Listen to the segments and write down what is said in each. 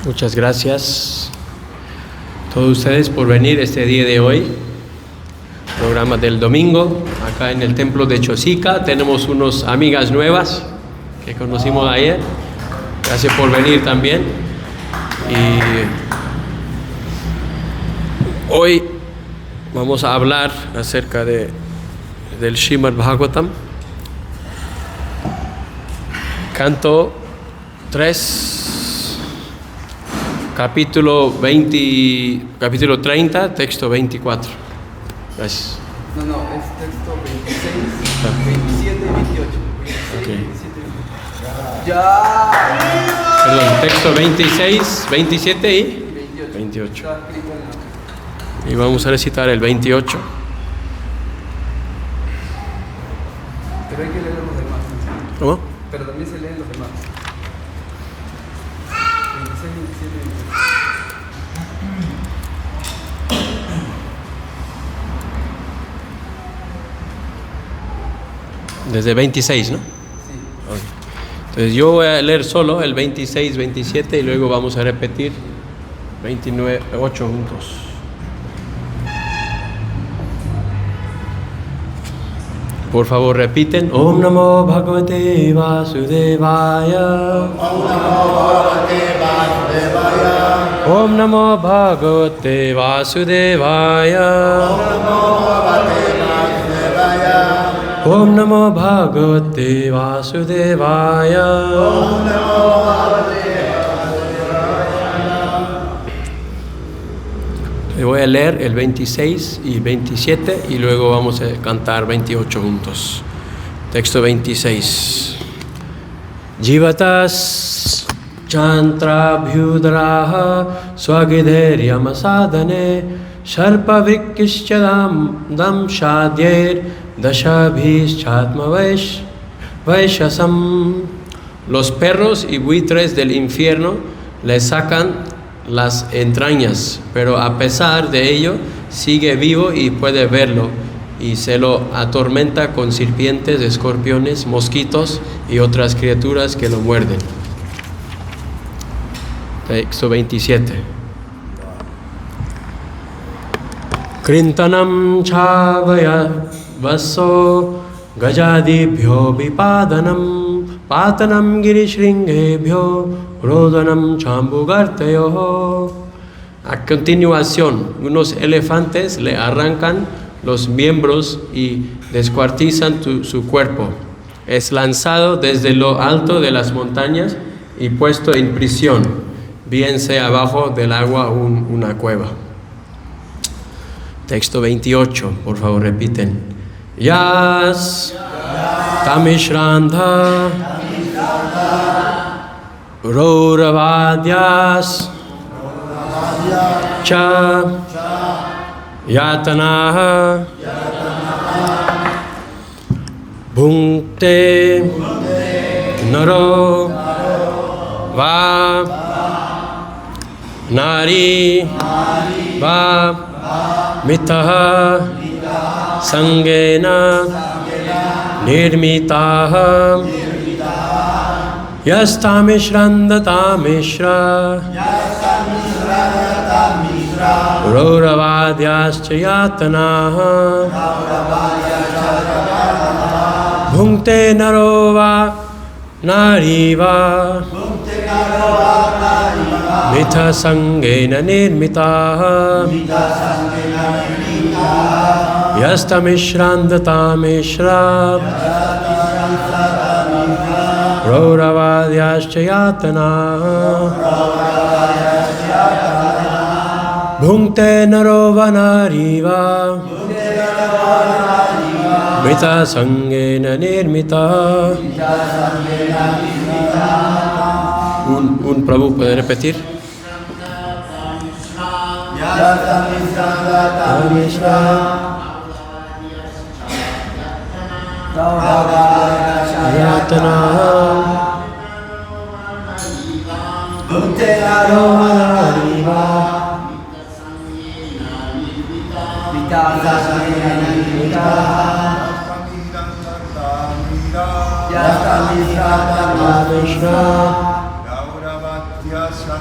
Muchas gracias a todos ustedes por venir este día de hoy. Programa del domingo, acá en el templo de Chosica. Tenemos unas amigas nuevas que conocimos ayer. Gracias por venir también. Y hoy vamos a hablar acerca del Srimad Bhagavatam. Canto 3, capítulo 30, texto 24. Gracias. No, es texto 26, 27 y 28. 26, Okay. 27 y 28. ¡Ya! Perdón, texto 26, 27 y 28. Está escrito en la... Y vamos a recitar el 28. Pero hay que leer los demás. ¿Cómo? Pero también se leen los demás. 26, 27 y 28. Desde 26, ¿no? Sí. Okay. Entonces yo voy a leer solo el 26, 27 y luego vamos a repetir 29, 8 juntos. Por favor repiten. Om Namo Bhagavate Vasudevaya. Om Namo Bhagavate Vasudevaya. Om Namo Bhagavate Vasudevaya. Om Namo Bhagavate Vasudevaya. Om Namo Bhagavate Vasudevaya. Om Namo Bhagavate Vasudevaya. Voy a leer el 26 y 27 y luego vamos a cantar 28 juntos. Texto 26. Jivatas chantrabhyudraha swagidheryamasadane sharpavikishchadam dam shadyer dashabhischatma vaishasam. Los perros y buitres del infierno le sacan las entrañas, pero a pesar de ello sigue vivo y puede verlo, y se lo atormenta con serpientes, escorpiones, mosquitos y otras criaturas que lo muerden. Texto 27. Krintanam chavaya vaso gajadibhyo vipadanam patanam girishringebhyo rodanam chambugartayo. A continuación, unos elefantes le arrancan los miembros y descuartizan su cuerpo. Es lanzado desde lo alto de las montañas y puesto en prisión, bien sea abajo del agua o una cueva. Texto 28, por favor repiten. Yas Tamishrandha Rauravadhyas Cha Yatanaha Bhunkte Naro Va Nari Va Mitaha Sangena Nirmitaha Yastamishrandatamishra Rauravadhyascha yatanaha Bhunkte narova nariva Mitha sangena nirmitaha Yastamishrandatamishra Rauravadhyascha yatanaha Bhunkte narova nariva Mita sangena nirmita. Un Prabhu puede repetir. Yatana Bhunkte narova nariva Yastamishrandatamishra Rauravadhyascha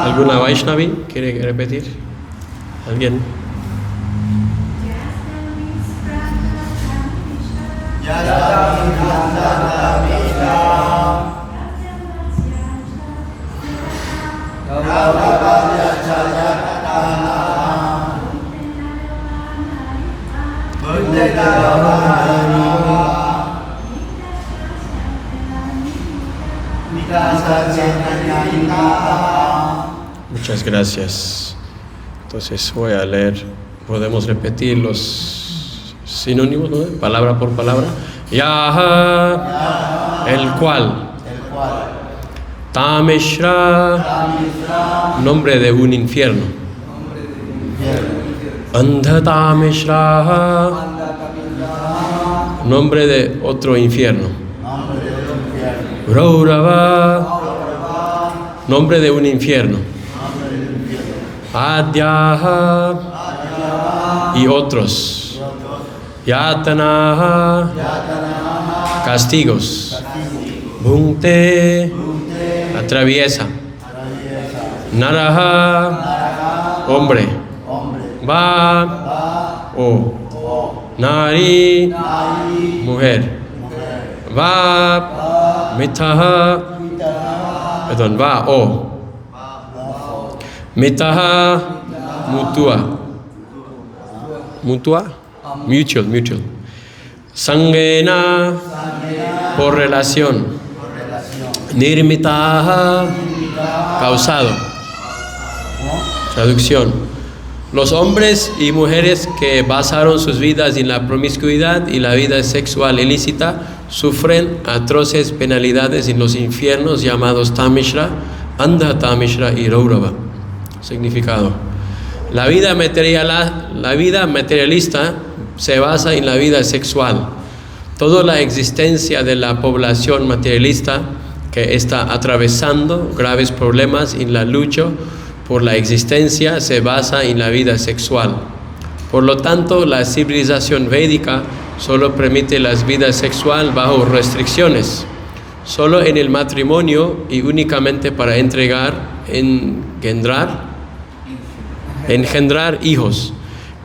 ¿Alguna Vaishnavi quiere repetir? ¿Alguien? Muchas gracias. Entonces voy a leer, podemos repetir los sinónimos, ¿no? Palabra por palabra. Yaha, el cual. Tamishra, nombre de un infierno. Andhatamishra, nombre de otro infierno. Raurava, nombre de un infierno. Adyaha y otros. Yatanaha, castigos. Bhunte, atraviesa. Naraha, hombre. Va, o. Nari, mujer. Va, mitaha, perdón, va, o. Mitaha, mutua. Mutua, mutual. Sangena, por relación. Nirmitaha, causado. Traducción. Los hombres y mujeres que basaron sus vidas en la promiscuidad y la vida sexual ilícita sufren atroces penalidades en los infiernos llamados Tamishra, Andhatamishra y Raurava. Significado. La vida materialista se basa en la vida sexual. Toda la existencia de la población materialista que está atravesando graves problemas en la lucha por la existencia se basa en la vida sexual. Por lo tanto, la civilización védica solo permite la vida sexual bajo restricciones, solo en el matrimonio y únicamente para engendrar hijos.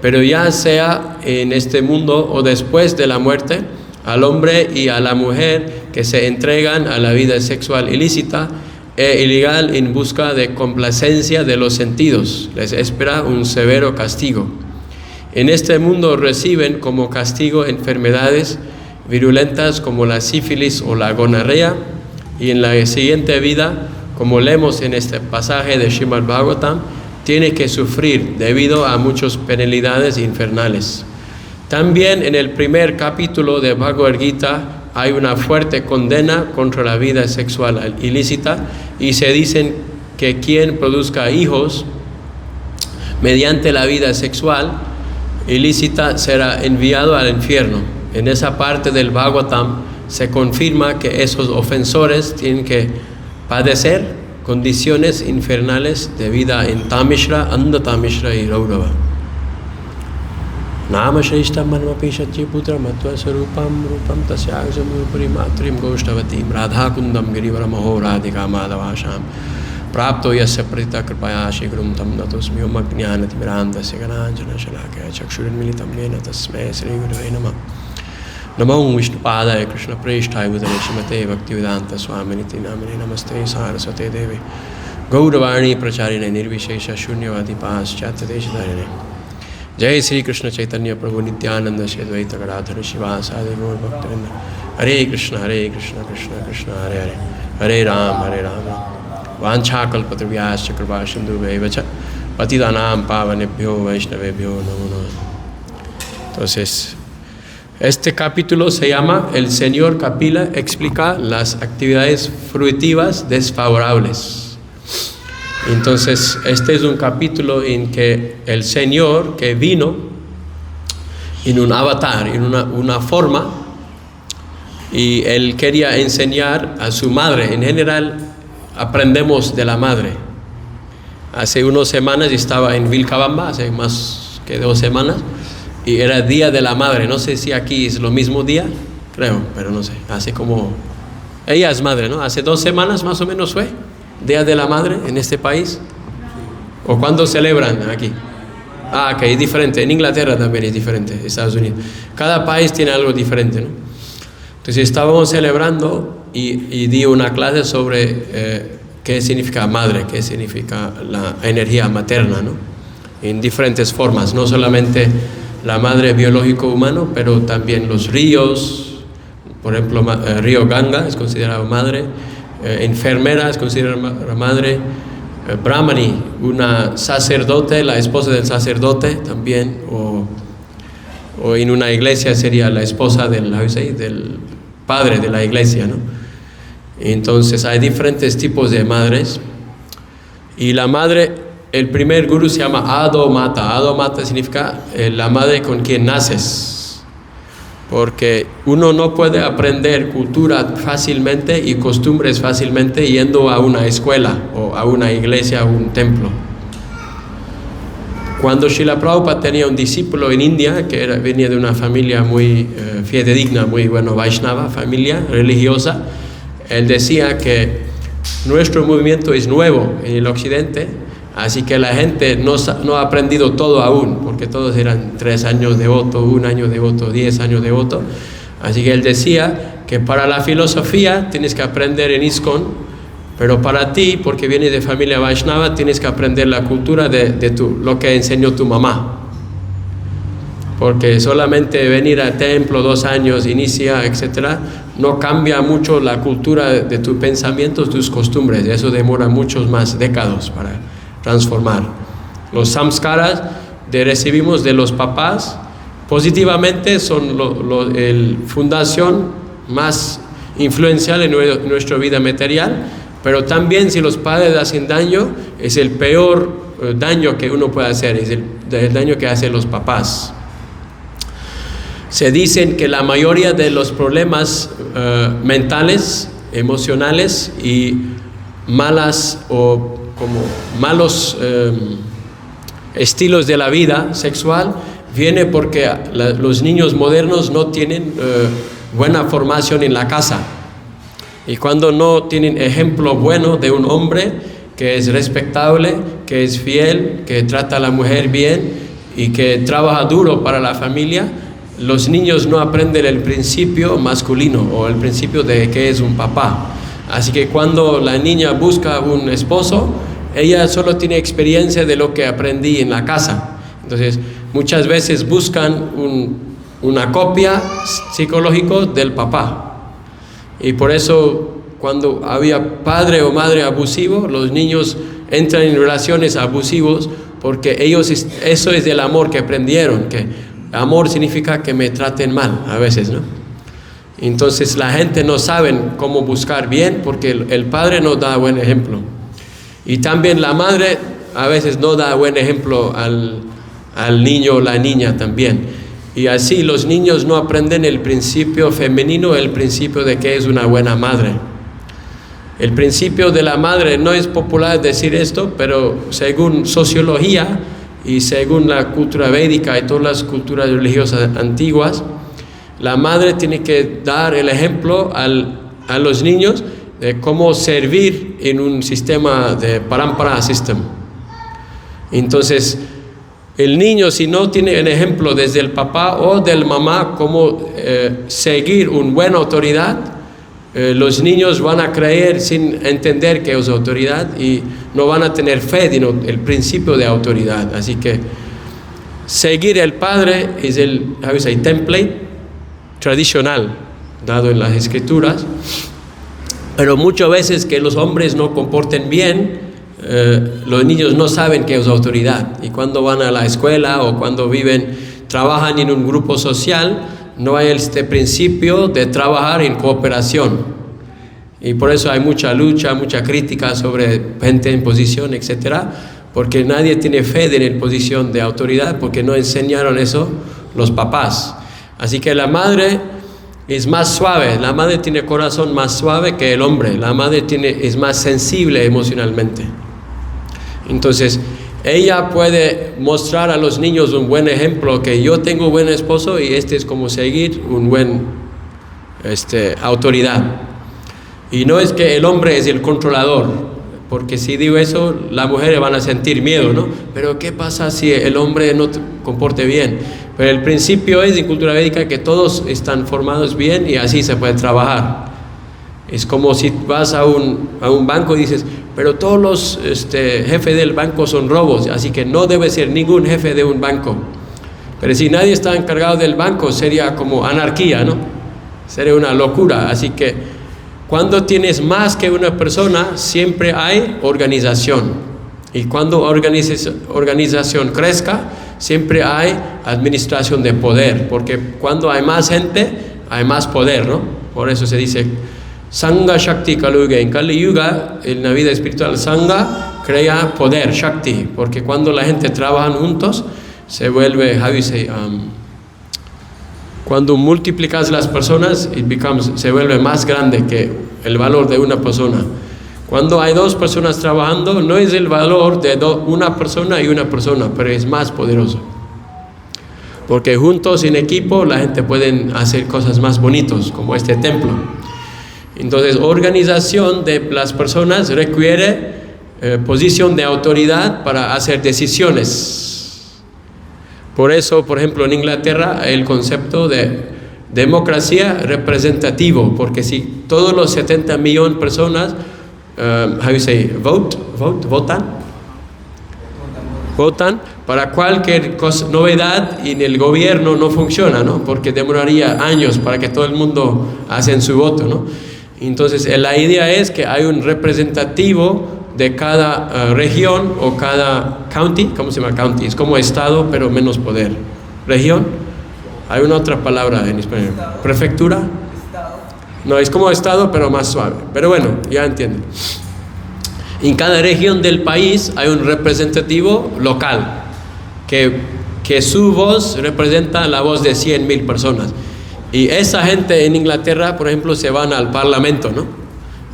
Pero ya sea en este mundo o después de la muerte, al hombre y a la mujer que se entregan a la vida sexual ilícita e ilegal en busca de complacencia de los sentidos, les espera un severo castigo. En este mundo reciben como castigo enfermedades virulentas como la sífilis o la gonorrea, y en la siguiente vida, como leemos en este pasaje de Srimad Bhagavatam, tiene que sufrir debido a muchas penalidades infernales. También en el primer capítulo de Bhagavad Gita hay una fuerte condena contra la vida sexual ilícita, y se dicen que quien produzca hijos mediante la vida sexual ilícita será enviado al infierno. En esa parte del Bhagavatam se confirma que esos ofensores tienen que padecer condiciones infernales de vida en Tamishra, Andhatamishra y Raurava. Nama Shrishtam Manmapi Shatya Putra Matva Sarupam Rupam Tasyagam Rupari Matrim Goshtavatim Radha Kundam Girivaramaho Radhika Madhavasham Prapto Yasya Pratita Kripaya Shigrum Tam Natosmi Magnyana Timiranda Sigaranjana Shalakaya Chakshurin Militam Yena Tasme Sri Gurave Namah Namo Vishnu Padaya Krishna Preshthaya Bhutale Shrimate Bhaktivedanta Swaminiti Namine Namaste Saraswate Devi Gauravani Pracharine Nirvishesha Shunyavadi Paschatya Deshadharine Jai Sri Krishna Chaitanya Prabhu Nityananda Shadvaita Gadadhara Shivasadi Gaur Bhaktivinoda Hare Krishna Krishna Krishna Hare Hare Hare Ram Vancha Kalpatarvyascha Kripasindhubhaivacha Patitanam Pavanebhyo Vaishnavebhyo Namo Namo. Entonces, este capítulo se llama El Señor Kapila explica las actividades fruitivas desfavorables. Entonces, este es un capítulo en que el Señor que vino en un avatar, en una forma, y Él quería enseñar a su madre. En general, aprendemos de la madre. Hace unas semanas estaba en Vilcabamba, hace más que 2 semanas, y era Día de la Madre. No sé si aquí es lo mismo día, creo, pero no sé. Ella es madre, ¿no? Hace 2 semanas más o menos fue Día de la Madre en este país. ¿O cuándo celebran aquí? Ok, es diferente. En Inglaterra también es diferente, Estados Unidos. Cada país tiene algo diferente, ¿no? Entonces estábamos celebrando y di una clase sobre qué significa madre, qué significa la energía materna, ¿no? En diferentes formas, no solamente la madre biológico humano, pero también los ríos, por ejemplo, río Ganga es considerado madre, enfermera es considerada madre, Brahmani, una sacerdote, la esposa del sacerdote también, o en una iglesia sería la esposa del padre de la iglesia, ¿no? Entonces hay diferentes tipos de madres, y la madre, el primer gurú se llama Ado Mata. Ado Mata significa la madre con quien naces, porque uno no puede aprender cultura fácilmente y costumbres fácilmente yendo a una escuela o a una iglesia o un templo. Cuando Srila Prabhupada tenía un discípulo en India que venía de una familia muy fidedigna, muy Vaishnava, familia religiosa, él decía que nuestro movimiento es nuevo en el occidente, así que la gente no ha aprendido todo aún, porque todos eran 3 años de devoto, 1 año de devoto, 10 años de devoto. Así que él decía que para la filosofía tienes que aprender en ISKCON, pero para ti, porque vienes de familia Vaishnava, tienes que aprender la cultura de lo que enseñó tu mamá. Porque solamente venir al templo 2 años, inicia, etc., no cambia mucho la cultura de tus pensamientos, tus costumbres. Eso demora muchos más décadas para transformar. Los samskaras recibimos de los papás positivamente son la fundación más influencial en nuestra vida material, pero también si los padres hacen daño, es el peor daño que uno puede hacer, es el daño que hacen los papás. Se dicen que la mayoría de los problemas mentales, emocionales y malos estilos de la vida sexual viene porque los niños modernos no tienen buena formación en la casa, y cuando no tienen ejemplo bueno de un hombre que es respetable, que es fiel, que trata a la mujer bien y que trabaja duro para la familia, los niños no aprenden el principio masculino o el principio de que es un papá. Así que cuando la niña busca un esposo, ella solo tiene experiencia de lo que aprendí en la casa. Entonces, muchas veces buscan una copia psicológica del papá. Y por eso, cuando había padre o madre abusivo, los niños entran en relaciones abusivas porque eso es del amor que aprendieron, que amor significa que me traten mal a veces, ¿no? Entonces la gente no sabe cómo buscar bien porque el padre no da buen ejemplo. Y también la madre a veces no da buen ejemplo al niño o la niña también. Y así los niños no aprenden el principio femenino, el principio de que es una buena madre. El principio de la madre, no es popular decir esto, pero según sociología y según la cultura védica y todas las culturas religiosas antiguas, la madre tiene que dar el ejemplo a los niños de cómo servir en un sistema de parampara system. Entonces, el niño, si no tiene el ejemplo desde el papá o del mamá cómo seguir una buena autoridad, los niños van a creer sin entender qué es autoridad y no van a tener fe en el principio de autoridad. Así que seguir el padre es el template tradicional dado en las escrituras, pero muchas veces que los hombres no comporten bien, los niños no saben qué es autoridad, y cuando van a la escuela o cuando trabajan en un grupo social, no hay este principio de trabajar en cooperación, y por eso hay mucha lucha, mucha crítica sobre gente en posición, etcétera, porque nadie tiene fe en la posición de autoridad, porque no enseñaron eso los papás. Así que la madre es más suave, la madre tiene corazón más suave que el hombre, la madre es más sensible emocionalmente. Entonces, ella puede mostrar a los niños un buen ejemplo, que yo tengo un buen esposo y este es como seguir un buen autoridad. Y no es que el hombre es el controlador, porque si digo eso, las mujeres van a sentir miedo, ¿no? Pero ¿qué pasa si el hombre no comporte bien? Pero el principio es en cultura védica que todos están formados bien y así se puede trabajar. Es como si vas a un banco y dices, pero todos los jefes del banco son robos, así que no debe ser ningún jefe de un banco. Pero si nadie está encargado del banco, sería como anarquía, ¿no? Sería una locura. Así que cuando tienes más que una persona, siempre hay organización. Y cuando organización crezca, siempre hay administración de poder, porque cuando hay más gente, hay más poder, ¿no? Por eso se dice Sangha Shakti Kaluga. En Kali Yuga, en la vida espiritual, Sangha crea poder, Shakti, porque cuando la gente trabaja juntos, se vuelve, cuando multiplicas las personas, se vuelve más grande que el valor de una persona. Cuando hay dos personas trabajando, no es el valor de una persona y una persona, pero es más poderoso. Porque juntos en equipo la gente puede hacer cosas más bonitas, como este templo. Entonces, organización de las personas requiere posición de autoridad para hacer decisiones. Por eso, por ejemplo, en Inglaterra, el concepto de democracia representativo, porque si todos los 70 millones de personas votan para cualquier novedad, y en el gobierno no funciona, ¿no? Porque demoraría años para que todo el mundo haga su voto, ¿no? Entonces la idea es que hay un representativo de cada región o cada county. ¿Cómo se llama county? Es como estado pero menos poder. ¿Región? Hay una otra palabra en español. ¿Estado? ¿Prefectura? ¿Estado? No, es como estado pero más suave. Pero bueno, ya entienden. En cada región del país hay un representativo local que su voz representa la voz de 100,000 personas. Y esa gente en Inglaterra, por ejemplo, se van al Parlamento, ¿no?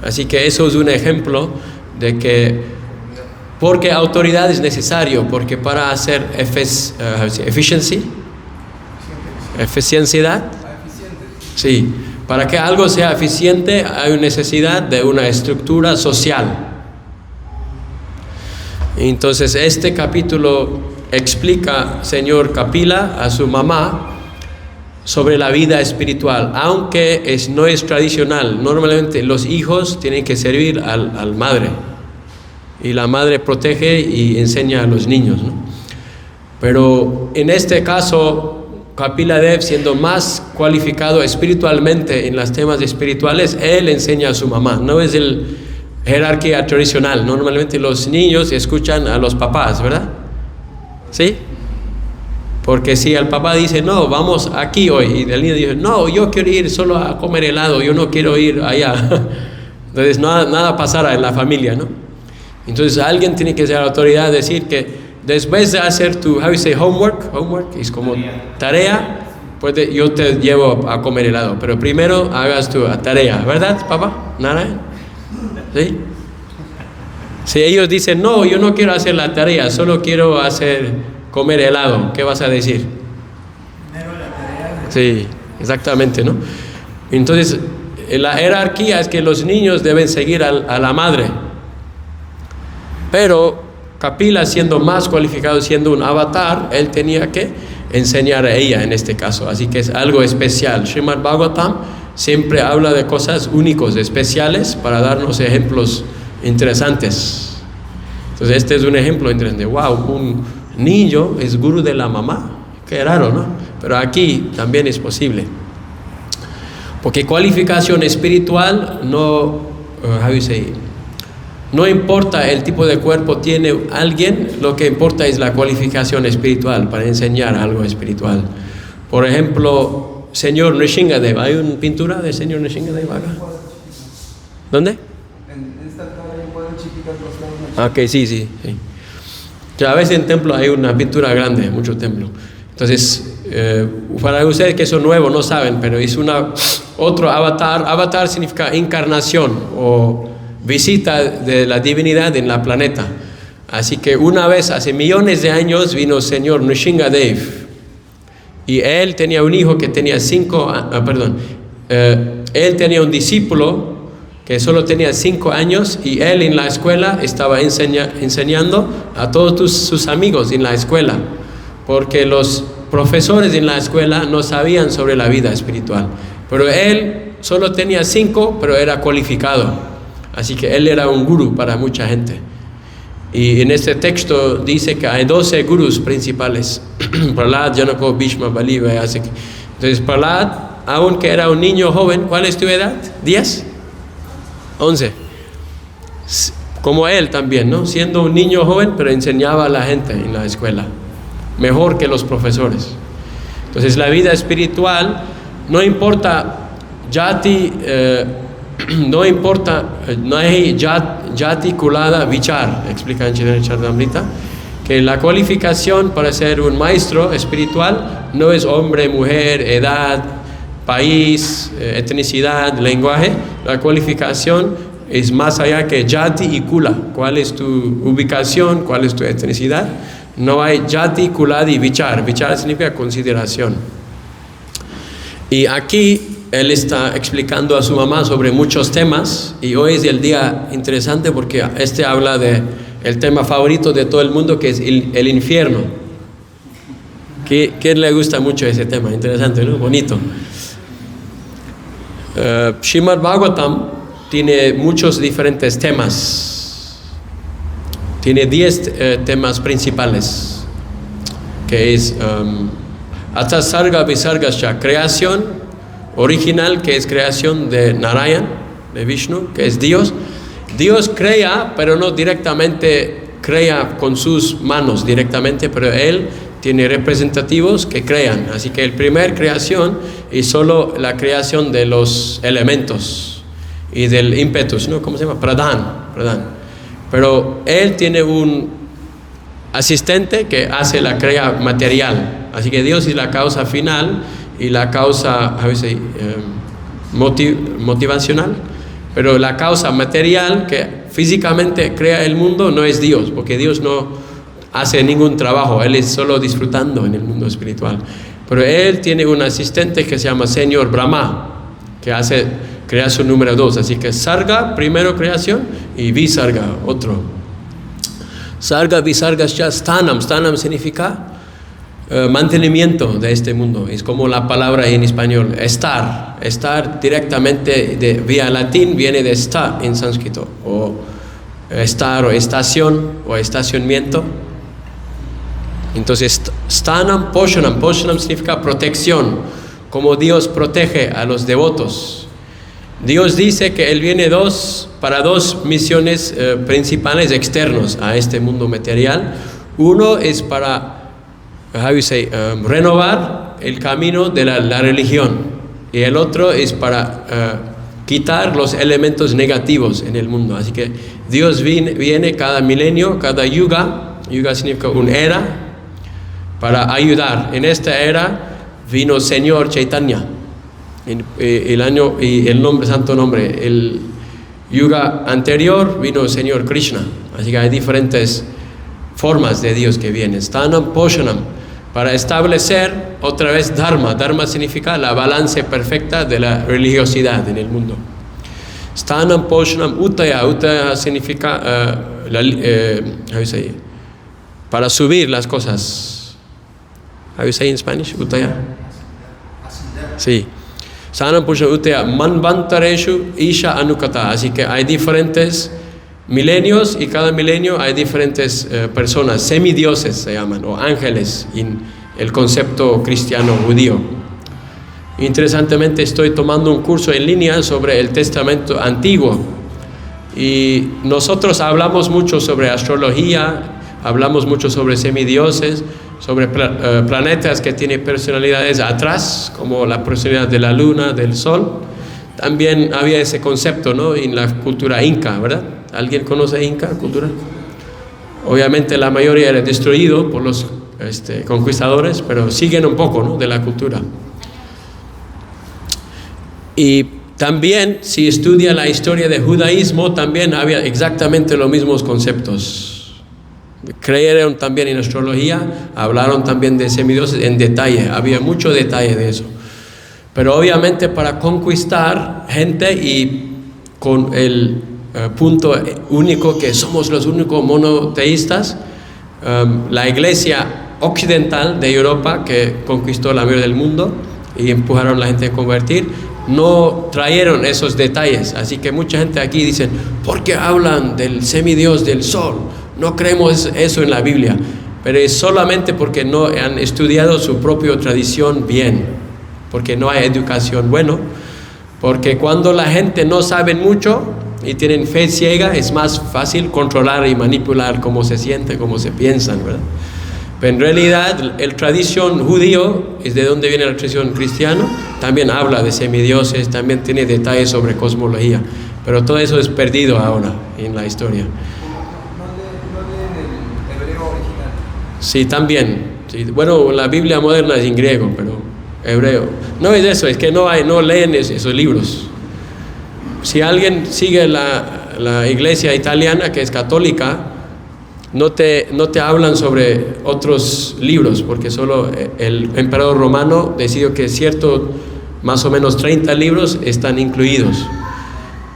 Así que eso es un ejemplo de que, porque autoridad es necesario, porque para hacer eficiencia, sí, para que algo sea eficiente hay una necesidad de una estructura social. Entonces este capítulo explica Señor Kapila a su mamá sobre la vida espiritual, aunque no es tradicional. Normalmente los hijos tienen que servir al madre, y la madre protege y enseña a los niños, ¿no? Pero en este caso, Kapila Dev, siendo más cualificado espiritualmente en los temas espirituales, él enseña a su mamá. No es el jerarquía tradicional. Normalmente los niños escuchan a los papás, ¿verdad? ¿Sí? Porque si el papá dice, no, vamos aquí hoy, y el niño dice, no, yo quiero ir solo a comer helado, yo no quiero ir allá. Entonces nada pasará en la familia, ¿no? Entonces alguien tiene que ser autoridad, decir que después de hacer tu, homework es como tarea, pues yo te llevo a comer helado, pero primero hagas tu tarea, ¿verdad, papá? ¿Nada? ¿Sí? Si ellos dicen, no, yo no quiero hacer la tarea, solo quiero comer helado, ¿qué vas a decir? Sí, exactamente, ¿no? Entonces, la jerarquía es que los niños deben seguir a la madre. Pero Kapila, siendo más cualificado, siendo un avatar, él tenía que enseñar a ella en este caso. Así que es algo especial. Srimad Bhagavatam siempre habla de cosas únicas, especiales, para darnos ejemplos interesantes. Entonces este es un ejemplo interesante. Wow, un niño es gurú de la mamá. Qué raro, ¿no? Pero aquí también es posible. Porque cualificación espiritual no importa el tipo de cuerpo tiene alguien, lo que importa es la cualificación espiritual para enseñar algo espiritual. Por ejemplo, señor Nrsingadeva, ¿hay una pintura del señor Nrsingadeva acá? ¿Dónde? En esta cara hay un cuadro chiquito. Ok, sí. A veces en templo hay una pintura grande, mucho templo. Entonces, para ustedes que son nuevos no saben, pero es otro avatar. Avatar significa encarnación o visita de la divinidad en la planeta. Así que una vez, hace millones de años, vino el señor Nrsingadev. Y él tenía un hijo que tenía él tenía un discípulo que solo tenía 5 años, y él en la escuela estaba enseñando a todos sus amigos en la escuela, porque los profesores en la escuela no sabían sobre la vida espiritual. Pero él solo tenía 5, pero era cualificado. Así que él era un gurú para mucha gente. Y en este texto dice que hay 12 gurús principales. Prahlad, Janaka, Bhishma, Bali, Vyasa. Entonces Prahlad, aunque era un niño joven, ¿cuál es tu edad? ¿10? 11. Como él también, ¿no? Siendo un niño joven, pero enseñaba a la gente en la escuela. Mejor que los profesores. Entonces la vida espiritual, no importa Jati, no hay Jati Kulada Vichar, explica en Chaitanya Charitamrita, que la cualificación para ser un maestro espiritual no es hombre, mujer, edad, país, etnicidad, lenguaje. La cualificación es más allá que Jati y Kula. ¿Cuál es tu ubicación? ¿Cuál es tu etnicidad? No hay Jati, Kuladi, Vichar. Vichar significa consideración. Y aquí él está explicando a su mamá sobre muchos temas, y hoy es el día interesante porque habla de el tema favorito de todo el mundo, que es el infierno. ¿Quién le gusta mucho ese tema? Interesante, ¿no? Bonito. Srimad Bhagavatam tiene muchos diferentes temas. Tiene 10 temas principales, que es Ata Sarga Visargascha, creación original, que es creación de Narayan, de Vishnu, que es Dios. Dios crea, pero no directamente crea con sus manos directamente, pero Él tiene representativos que crean. Así que el primer creación es solo la creación de los elementos y del ímpetus, ¿no? ¿Cómo se llama? Pradhan. Pero Él tiene un asistente que hace la crea material. Así que Dios es la causa final y la causa, a veces, motivacional. Pero la causa material que físicamente crea el mundo no es Dios, porque Dios no hace ningún trabajo, Él es solo disfrutando en el mundo espiritual. Pero Él tiene un asistente que se llama Señor Brahma, que hace creación número 2. Así que Sarga, primero creación, y Visarga, otro. Sarga, Visargascha, Sthanam. Sthanam significa mantenimiento de este mundo. Es como la palabra en español, estar. Estar directamente vía latín viene de sta en sánscrito, o estar, o estación, o estacionamiento. Entonces, Sthanam, Poshanam. Poshanam significa protección, como Dios protege a los devotos. Dios dice que Él viene para dos misiones principales externos a este mundo material. Uno es para renovar el camino de la religión, y el otro es para quitar los elementos negativos en el mundo. Así que Dios viene cada milenio, cada yuga significa una era, para ayudar. En esta era vino Señor Chaitanya, el año y el nombre, santo nombre. El yuga anterior vino Señor Krishna. Así que hay diferentes formas de Dios que vienen. Sthanam, Poshanam, para establecer otra vez Dharma. Dharma significa la balance perfecta de la religiosidad en el mundo. Sthanam, Poshanam, Uttaya. Uttaya significa para subir las cosas. How you say in Spanish? Uttaya. Sí. Sthanam, Poshanam, Uttaya. Manvantareshu Isha Anukata. Así que hay diferentes milenios, y cada milenio hay diferentes personas, semidioses se llaman, o ángeles en el concepto cristiano judío. Interesantemente, estoy tomando un curso en línea sobre el Testamento Antiguo, y nosotros hablamos mucho sobre astrología, hablamos mucho sobre semidioses, sobre planetas que tienen personalidades atrás, como la personalidad de la luna, del sol. También había ese concepto, ¿no?, en la cultura inca, ¿verdad? ¿Alguien conoce Inca cultura? Obviamente la mayoría era destruido por los conquistadores, pero siguen un poco, ¿no?, de la cultura. Y también, si estudia la historia del judaísmo, también había exactamente los mismos conceptos. creyeron también en astrología, hablaron también de semidioses en detalle, había mucho detalle de eso. Pero obviamente para conquistar gente y con el punto único que somos los únicos monoteístas, la iglesia occidental de Europa que conquistó la mayoría del mundo y empujaron a la gente a convertir, no trajeron esos detalles. Así que mucha gente aquí dice, ¿por qué hablan del semidios del sol? No creemos eso en la Biblia. Pero es solamente porque no han estudiado su propia tradición bien, porque no hay educación buena, porque cuando la gente no sabe mucho y tienen fe ciega, es más fácil controlar y manipular cómo se sienten, cómo se piensan, ¿verdad? Pero en realidad la tradición judío, es de donde viene la tradición cristiana, también habla de semidioses, también tiene detalles sobre cosmología, pero todo eso es perdido ahora en la historia. ¿No leen el hebreo original? Sí, también. Sí. Bueno, la Biblia moderna es en griego, pero hebreo. No es eso, es que no leen esos libros. Si alguien sigue la iglesia italiana, que es católica, no te hablan sobre otros libros, porque solo el emperador romano decidió que ciertos, más o menos 30 libros están incluidos.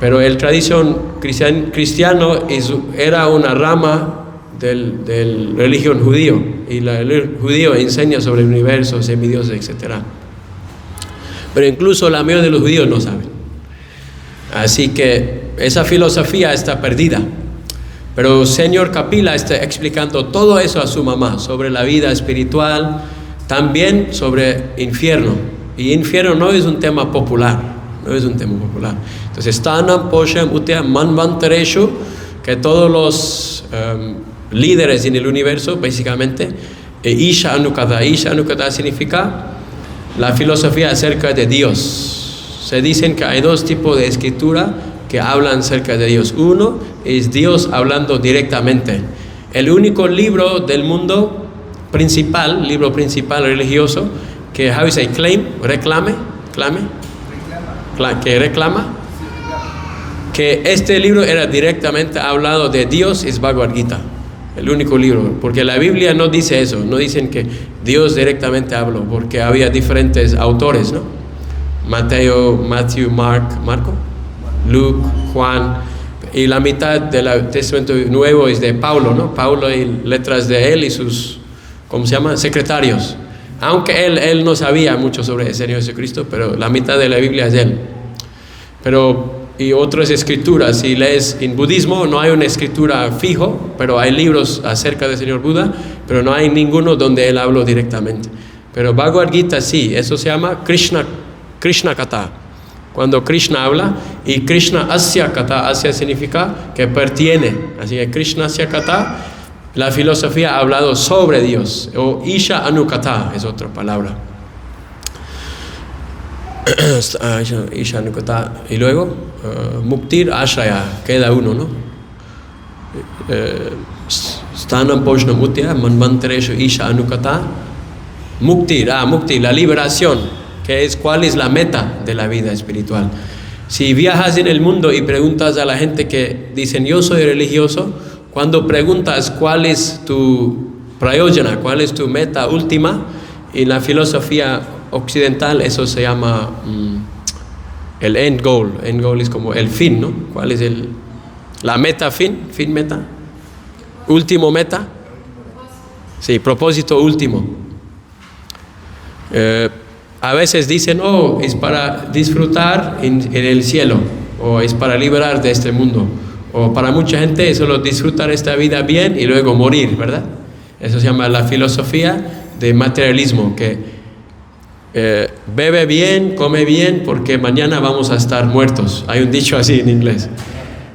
Pero el tradición cristiano era una rama del religión judío, y el judío enseña sobre el universo, semidioses, etc. Pero incluso la mayoría de los judíos no saben. Así que esa filosofía está perdida. Pero Señor Kapila está explicando todo eso a su mamá, sobre la vida espiritual, también sobre infierno. Y infierno no es un tema popular, Entonces, Stanam Poshem Utea Manvantareshu, que todos los líderes en el universo, básicamente, Isha Anukata. Isha Anukata significa la filosofía acerca de Dios. Se dicen que hay dos tipos de escritura que hablan acerca de Dios. Uno es Dios hablando directamente. El único libro del mundo libro principal religioso, que how you say, reclama, que este libro era directamente hablado de Dios, es Bhagavad Gita, el único libro, porque la Biblia no dice eso, no dicen que Dios directamente habló, porque había diferentes autores, ¿no? Matthew, Marco, Luke, Juan, y la mitad del Testamento Nuevo es de Pablo, ¿no? Pablo y letras de él y sus, secretarios. Aunque él no sabía mucho sobre el Señor Jesucristo, pero la mitad de la Biblia es él. Y otras escrituras, si lees en budismo, no hay una escritura fijo, pero hay libros acerca del Señor Buda, pero no hay ninguno donde él habló directamente. Pero Bhagavad Gita sí, eso se llama Krishna Kata. Cuando Krishna habla, y Krishna Asya Kata, Asya significa que pertiene, así que Krishna Asya Kata, la filosofía ha hablado sobre Dios, o Isha Anukata es otra palabra. Isha Anukata, y luego Muktir Ashraya, queda uno, ¿no? Stanam Poshnam Utya Manvantareshu Isha Anukata. Muktir, la liberación. ¿Cuál es la meta de la vida espiritual? Si viajas en el mundo y preguntas a la gente que dicen yo soy religioso, cuando preguntas cuál es tu prayojana, cuál es tu meta última, en la filosofía occidental eso se llama el end goal. End goal es como el fin, ¿no? ¿Cuál es la meta, fin meta? Último meta. Sí, propósito último. A veces dicen, es para disfrutar en el cielo, o es para liberar de este mundo, o para mucha gente es solo disfrutar esta vida bien y luego morir, ¿verdad? Eso se llama la filosofía de materialismo, que bebe bien, come bien, porque mañana vamos a estar muertos. Hay un dicho así en inglés.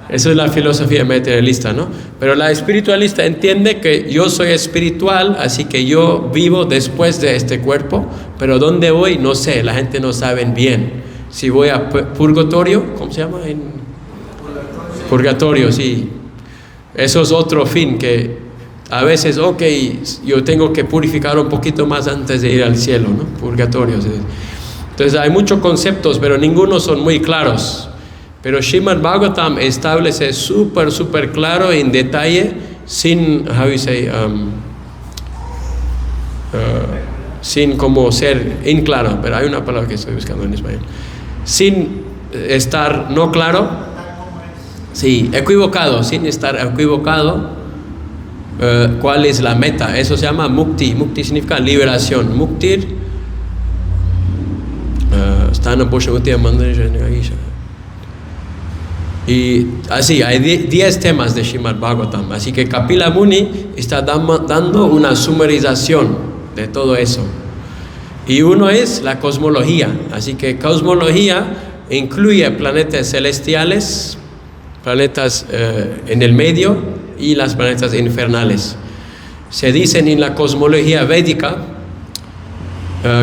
Eso es la filosofía materialista, ¿no? Pero la espiritualista entiende que yo soy espiritual, así que yo vivo después de este cuerpo, pero ¿dónde voy? No sé, la gente no sabe bien. Si voy a purgatorio, ¿cómo se llama? Purgatorio, sí. Eso es otro fin, que a veces, yo tengo que purificar un poquito más antes de ir al cielo, ¿no? Purgatorio. Entonces hay muchos conceptos, pero ninguno son muy claros. Pero Srimad Bhagavatam establece súper claro en detalle sin, how you say, sin como ser inclaro, pero hay una palabra que estoy buscando en español, sin estar no claro, sí, equivocado, sin estar equivocado, cuál es la meta. Eso se llama mukti. Mukti significa liberación. Muktir y así hay 10 temas de Srimad Bhagavatam. Así que Kapila Muni está dando una sumarización de todo eso. Y uno es la cosmología. Así que cosmología incluye planetas celestiales, planetas en el medio y las planetas infernales. Se dice en la cosmología védica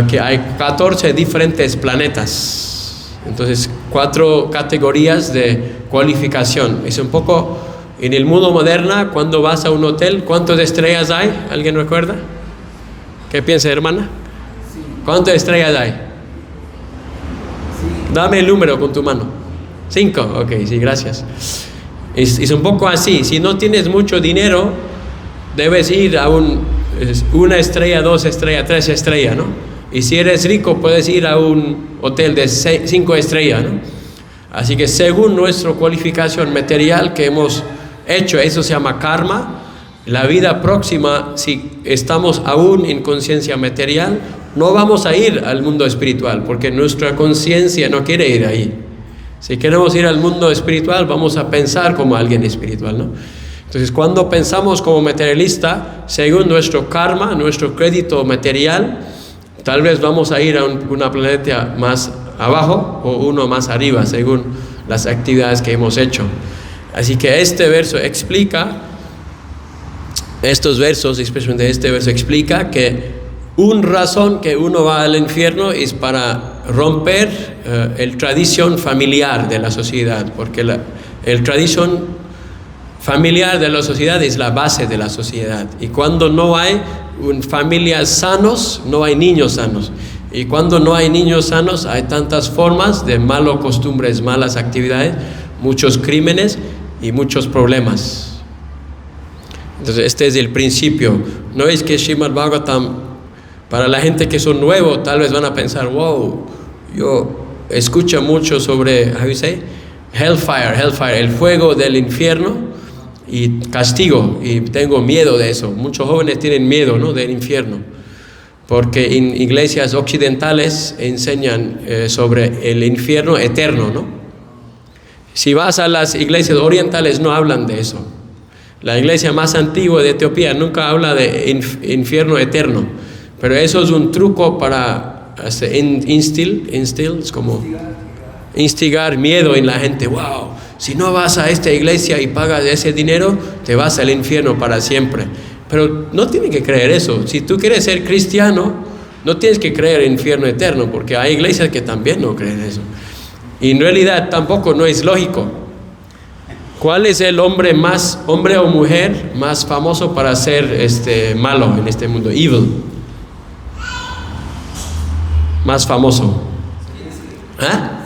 que hay 14 diferentes planetas. Entonces, 4 categorías de cualificación. Es un poco en el mundo moderno, cuando vas a un hotel, ¿cuántas estrellas hay? ¿Alguien recuerda? ¿Qué piensa, hermana? Sí. ¿Cuántas estrellas hay? Sí. Dame el número con tu mano. 5, ok, sí, gracias. Es un poco así. Si no tienes mucho dinero, debes ir a una estrella, 2 estrellas, 3 estrellas, ¿no? Y si eres rico, puedes ir a un hotel de 5 estrellas, ¿no? Así que según nuestra cualificación material que hemos hecho, eso se llama karma. La vida próxima, si estamos aún en conciencia material, no vamos a ir al mundo espiritual, porque nuestra conciencia no quiere ir ahí. Si queremos ir al mundo espiritual, vamos a pensar como alguien espiritual, ¿no? Entonces, cuando pensamos como materialista, según nuestro karma, nuestro crédito material, tal vez vamos a ir a una planeta más abajo o uno más arriba, según las actividades que hemos hecho. Así que este verso explica, especialmente este verso explica que una razón que uno va al infierno es para romper el tradición familiar de la sociedad, porque el tradición familiar de la sociedad es la base de la sociedad. Y cuando no hay familias sanos, no hay niños sanos. Y cuando no hay niños sanos, hay tantas formas de malas costumbres, malas actividades, muchos crímenes y muchos problemas. Entonces, este es el principio. No es que Srimad Bhagavatam, para la gente que son nuevos, tal vez van a pensar, wow, yo escucho mucho sobre, how you say, hellfire, el fuego del infierno y castigo, y tengo miedo de eso. Muchos jóvenes tienen miedo, ¿no?, del infierno, porque en iglesias occidentales enseñan sobre el infierno eterno, ¿no? Si vas a las iglesias orientales, no hablan de eso. La iglesia más antigua de Etiopía nunca habla de infierno eterno, pero eso es un truco para instigar miedo en la gente. Wow, si no vas a esta iglesia y pagas ese dinero, te vas al infierno para siempre. Pero no tienes que creer eso. Si tú quieres ser cristiano, no tienes que creer en infierno eterno, porque hay iglesias que también no creen eso. Y en realidad tampoco no es lógico. ¿Cuál es el hombre o mujer más famoso para ser malo en este mundo? Evil. Más famoso. ¿Ah?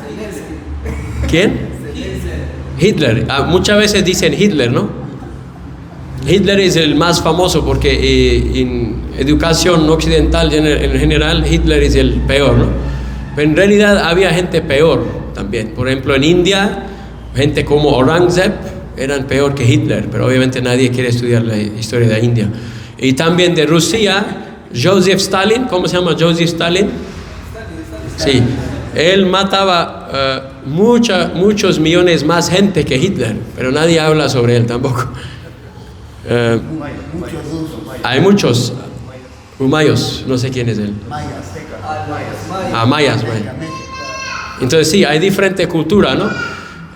¿Quién? Hitler. Muchas veces dicen Hitler, ¿no? Hitler es el más famoso porque en educación occidental en general Hitler es el peor, ¿no? Pero en realidad había gente peor también. Por ejemplo, en India, gente como Aurangzeb eran peor que Hitler, pero obviamente nadie quiere estudiar la historia de India. Y también de Rusia, Joseph Stalin. ¿Cómo se llama Joseph Stalin? Sí, él mataba muchos millones más gente que Hitler, pero nadie habla sobre él tampoco. Hay muchos Humayos, no sé quién es él. Mayas. Entonces sí, hay diferente cultura, ¿no?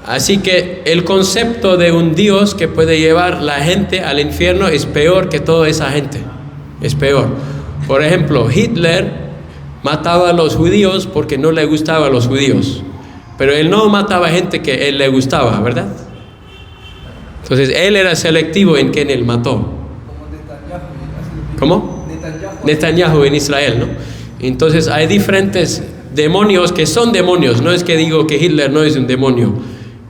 Así que el concepto de un Dios que puede llevar la gente al infierno es peor que toda esa gente. Es peor. Por ejemplo, Hitler mataba a los judíos porque no le gustaban los judíos, pero él no mataba a gente que él le gustaba, ¿verdad? Entonces él era selectivo en quien él mató. ¿Cómo? Netanyahu en Israel, ¿no? Entonces hay diferentes demonios que son demonios. No es que digo que Hitler no es un demonio,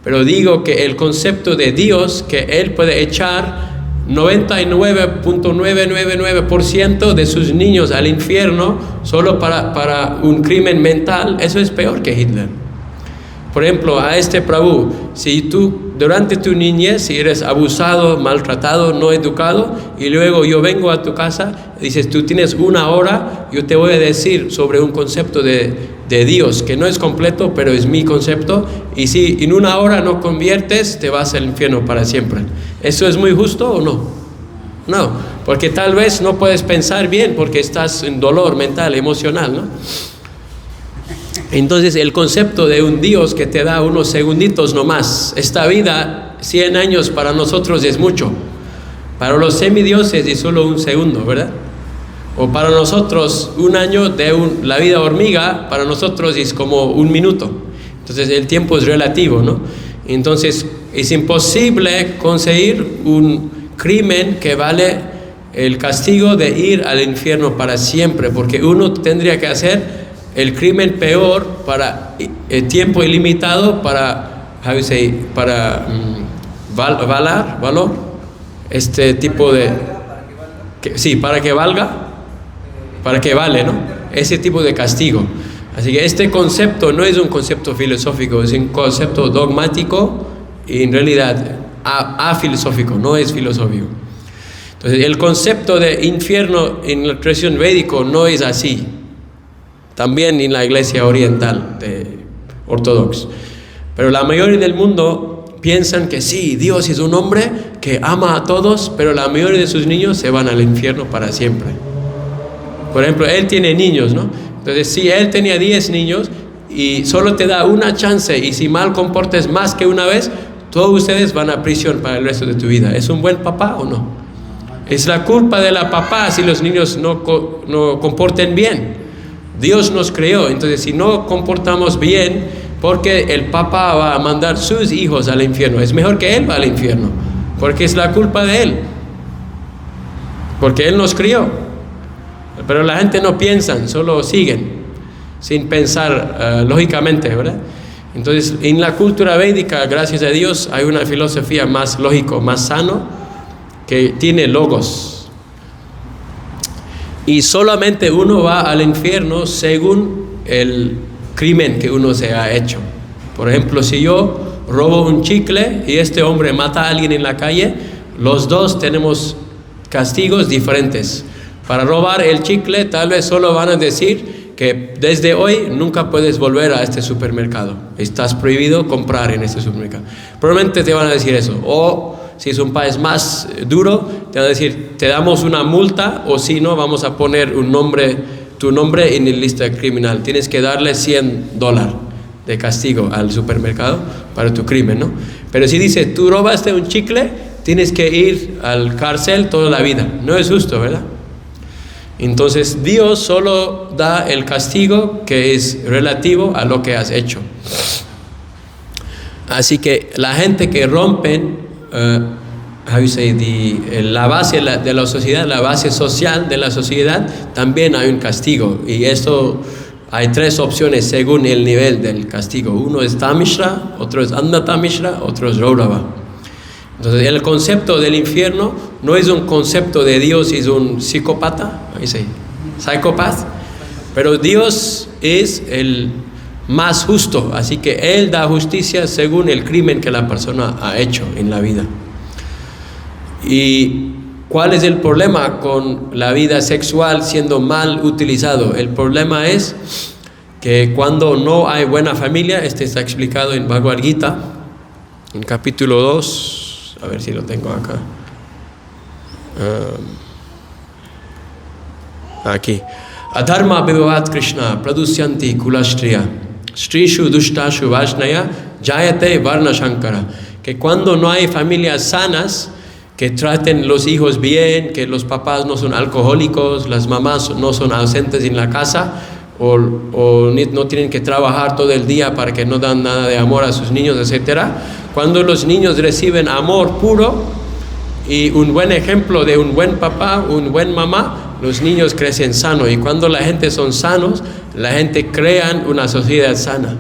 pero digo que el concepto de Dios que él puede echar 99.999% de sus niños al infierno solo para un crimen mental, eso es peor que Hitler. Por ejemplo, a este Prabhu, si tú durante tu niñez, si eres abusado, maltratado, no educado, y luego yo vengo a tu casa, dices, tú tienes 1 hora, yo te voy a decir sobre un concepto de Dios, que no es completo, pero es mi concepto, y si en 1 hora no conviertes, te vas al infierno para siempre. ¿Eso es muy justo o no? No, porque tal vez no puedes pensar bien, porque estás en dolor mental, emocional, ¿no? Entonces el concepto de un Dios que te da unos segunditos nomás, esta vida, 100 años para nosotros es mucho, para los semidioses es solo 1 segundo, ¿verdad? O para nosotros 1 año de la vida hormiga, para nosotros es como 1 minuto. Entonces el tiempo es relativo, ¿no? Entonces es imposible conseguir un crimen que vale el castigo de ir al infierno para siempre, porque uno tendría que hacer el crimen peor para tiempo ilimitado para valor, este tipo de... sí, para que valga, para que vale, ¿no? Ese tipo de castigo. Así que este concepto no es un concepto filosófico, es un concepto dogmático y en realidad afilosófico, no es filosófico. Entonces el concepto de infierno en la tradición védica no es así. También en la iglesia oriental ortodoxa. Pero la mayoría del mundo piensan que sí, Dios es un hombre que ama a todos, pero la mayoría de sus niños se van al infierno para siempre. Por ejemplo, él tiene niños, ¿no? Entonces, si él tenía 10 niños y solo te da 1 chance, y si mal comportes más que 1 vez, todos ustedes van a prisión para el resto de tu vida. ¿Es un buen papá o no? Es la culpa de la papá si los niños no comporten bien. Dios nos creó, entonces si no comportamos bien, porque el papá va a mandar sus hijos al infierno, es mejor que él va al infierno, porque es la culpa de él, porque él nos crió. Pero la gente no piensa, solo siguen, sin pensar lógicamente, ¿verdad? Entonces en la cultura védica, gracias a Dios, hay una filosofía más lógica, más sano, que tiene logos. Y solamente uno va al infierno según el crimen que uno se ha hecho. Por ejemplo, si yo robo un chicle y este hombre mata a alguien en la calle, los dos tenemos castigos diferentes. Para robar el chicle tal vez solo van a decir que desde hoy nunca puedes volver a este supermercado. Estás prohibido comprar en este supermercado. Probablemente te van a decir eso. O si es un país más duro, te van a decir, te damos una multa, o si no, vamos a poner tu nombre en la lista criminal. Tienes que darle $100 de castigo al supermercado para tu crimen, ¿no? Pero si dice, tú robaste un chicle, tienes que ir al cárcel toda la vida. No es justo, ¿verdad? Entonces Dios solo da el castigo que es relativo a lo que has hecho. Así que la gente que rompen la base de la sociedad, la base social de la sociedad, también hay un castigo. Y esto hay 3 opciones según el nivel del castigo. Uno es Tamishra, otro es Andatamishra, otro es Raurava. Entonces el concepto del infierno no es un concepto de Dios, es un psicópata, psychopath, pero Dios es el más justo, así que Él da justicia según el crimen que la persona ha hecho en la vida. ¿Y cuál es el problema con la vida sexual siendo mal utilizado? El problema es que cuando no hay buena familia, este está explicado en Bhagavad Gita, en capítulo 2, a ver si lo tengo acá. Aquí. Adharma Bhavavat Krishna Pradusyanti Kulashtriya Strishu Dushtashu Vajnaya Jayate Varna Shankara. Que cuando no hay familias sanas que traten los hijos bien, que los papás no son alcohólicos, las mamás no son ausentes en la casa, o no tienen que trabajar todo el día para que no dan nada de amor a sus niños, etc. Cuando los niños reciben amor puro y un buen ejemplo de un buen papá, un buen mamá, los niños crecen sanos. Y cuando la gente son sanos, la gente crea una sociedad sana.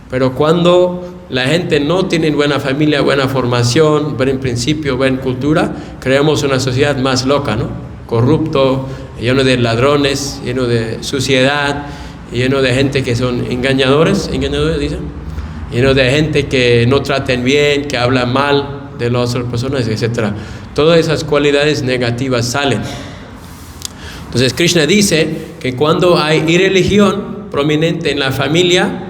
Pero cuando la gente no tiene buena familia, buena formación, buen principio, buena cultura, creamos una sociedad más loca, ¿no? Corrupto, lleno de ladrones, lleno de suciedad, lleno de gente que son engañadores dicen, lleno de gente que no traten bien, que hablan mal de las otras personas, etc. Todas esas cualidades negativas salen. Entonces Krishna dice que cuando hay irreligión prominente en la familia,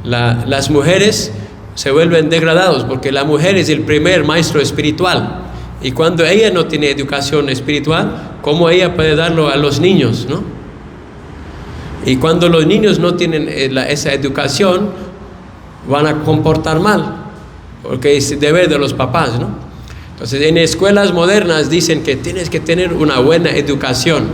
las mujeres se vuelven degradados, porque la mujer es el primer maestro espiritual, y cuando ella no tiene educación espiritual, ¿cómo ella puede darlo a los niños, no? Y cuando los niños no tienen esa educación, van a comportar mal, porque es deber de los papás, ¿no? Entonces en escuelas modernas dicen que tienes que tener una buena educación,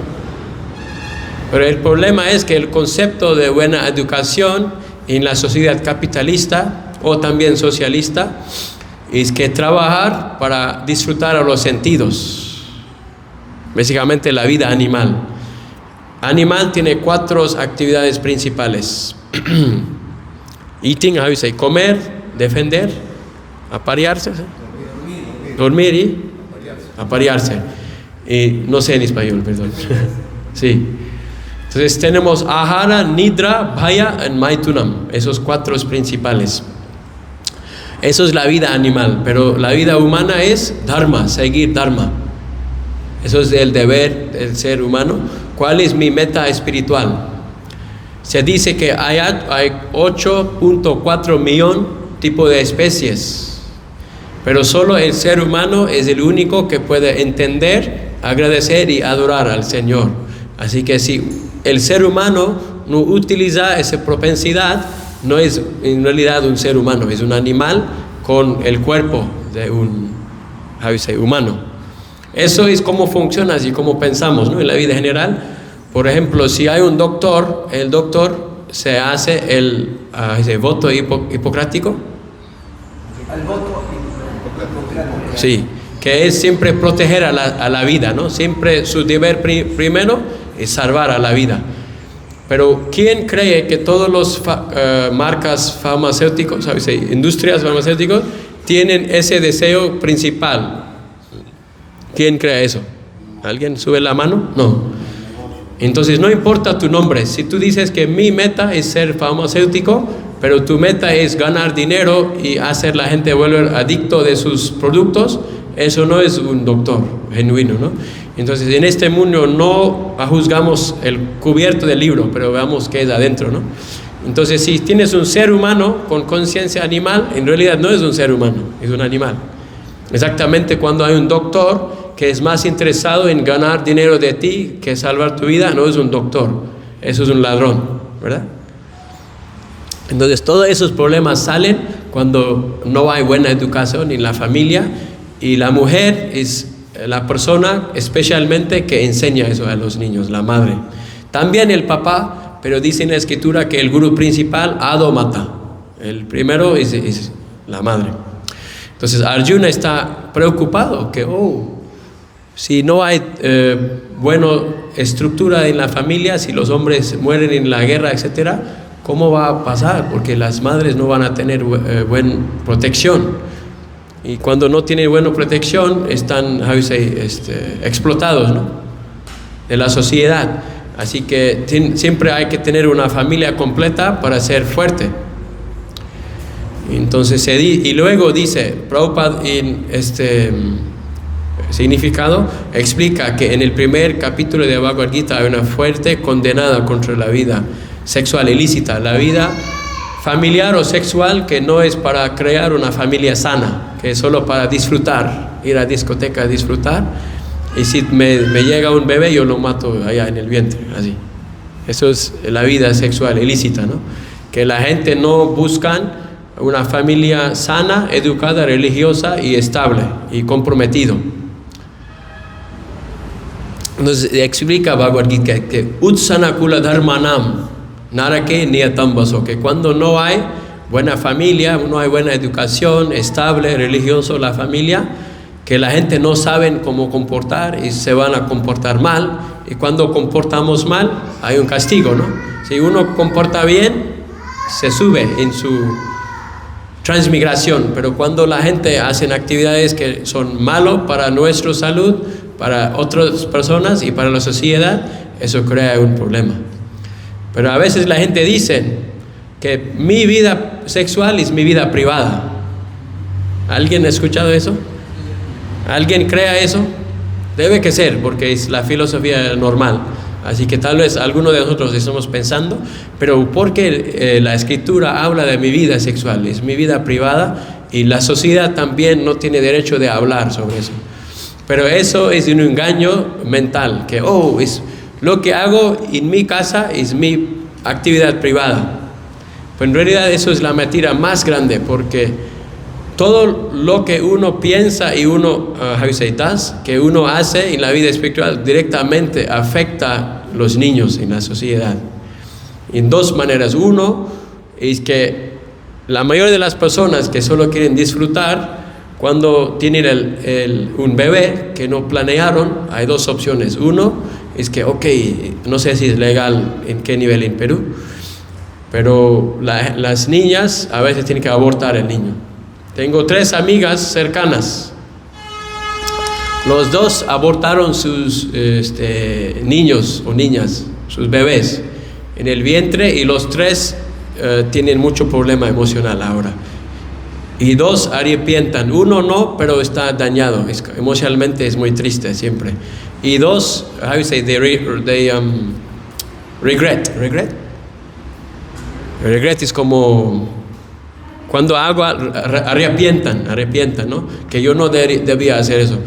pero el problema es que el concepto de buena educación en la sociedad capitalista o también socialista es que trabajar para disfrutar a los sentidos, básicamente la vida animal. Animal tiene 4 actividades principales: eating, how you say, comer, defender, aparearse, dormir y aparearse. Y no sé en español, perdón. Sí. Entonces tenemos ahara, nidra, bhaya y maitunam, esos 4 principales. Eso es la vida animal, pero la vida humana es dharma, seguir dharma. Eso es el deber del ser humano. ¿Cuál es mi meta espiritual? Se dice que hay 8.4 millones tipos de especies, pero solo el ser humano es el único que puede entender, agradecer y adorar al Señor. Así que si el ser humano no utiliza esa propensidad, no es en realidad un ser humano, es un animal con el cuerpo de un humano. Eso es cómo funciona y cómo pensamos, ¿no? En la vida general. Por ejemplo, si hay un doctor, el doctor se hace el voto hipocrático. Al voto hipocrático. Sí, que es siempre proteger a la vida, ¿no? Siempre su deber primero es salvar a la vida. Pero ¿quién cree que todos los marcas farmacéuticos, industrias farmacéuticas, tienen ese deseo principal? ¿Quién cree eso? ¿Alguien sube la mano? No. Entonces no importa tu nombre. Si tú dices que mi meta es ser farmacéutico, pero tu meta es ganar dinero y hacer la gente volver adicto de sus productos, eso no es un doctor genuino, ¿no? Entonces en este mundo no juzgamos el cubierto del libro, pero veamos qué es adentro, ¿no? Entonces si tienes un ser humano con conciencia animal, en realidad no es un ser humano, es un animal. Exactamente cuando hay un doctor que es más interesado en ganar dinero de ti que salvar tu vida, no es un doctor, eso es un ladrón, ¿verdad? Entonces todos esos problemas salen cuando no hay buena educación en la familia, y la mujer es la persona especialmente que enseña eso a los niños, la madre. También el papá, pero dice en la escritura que el gurú principal, Ado Mata, el primero es la madre. Entonces Arjuna está preocupado que, si no hay buena estructura en la familia, si los hombres mueren en la guerra, etc., ¿cómo va a pasar? Porque las madres no van a tener buena protección. Y cuando no tienen buena protección, están explotados, ¿no? De la sociedad. Así que siempre hay que tener una familia completa para ser fuerte. Entonces y luego dice Prabhupada en este significado, explica que en el primer capítulo de Bhagavad Gita hay una fuerte condenada contra la vida sexual ilícita, la vida familiar o sexual que no es para crear una familia sana, que es solo para disfrutar, ir a discoteca a disfrutar, y si me llega un bebé yo lo mato allá en el vientre, así. Eso es la vida sexual ilícita, ¿no? Que la gente no buscan una familia sana, educada, religiosa y estable y comprometido. Entonces explica Bhagavad Gita que Utsana Kula Dharmanam Narake Niyatam Vaso, que cuando no hay buena familia, no hay buena educación, estable, religioso la familia, que la gente no sabe cómo comportar y se van a comportar mal, y cuando comportamos mal hay un castigo, ¿no? Si uno comporta bien, se sube en su transmigración, pero cuando la gente hace actividades que son malas para nuestra salud, para otras personas y para la sociedad, eso crea un problema. Pero a veces la gente dice que mi vida sexual es mi vida privada. ¿Alguien ha escuchado eso? ¿Alguien cree eso? Debe que ser, porque es la filosofía normal. Así que tal vez algunos de nosotros estamos pensando, pero porque la escritura habla de mi vida sexual, es mi vida privada, y la sociedad también no tiene derecho de hablar sobre eso. Pero eso es un engaño mental, que es lo que hago en mi casa es mi actividad privada. Pero en realidad eso es la mentira más grande, porque todo lo que uno piensa y uno que uno hace en la vida espiritual directamente afecta a los niños en la sociedad. En dos maneras. Uno es que la mayoría de las personas que solo quieren disfrutar, cuando tienen un bebé que no planearon, hay dos opciones. Uno es que, no sé si es legal en qué nivel en Perú, pero las niñas a veces tienen que abortar el niño. Tengo 3 amigas cercanas. Los dos abortaron sus niños o niñas, sus bebés en el vientre, y los 3 tienen mucho problema emocional ahora. Y 2 arrepientan. Uno no, pero está dañado. Emocionalmente es muy triste siempre. Y 2, regret. Regret es como cuando arrepientan, ¿no? Que yo no debía hacer eso.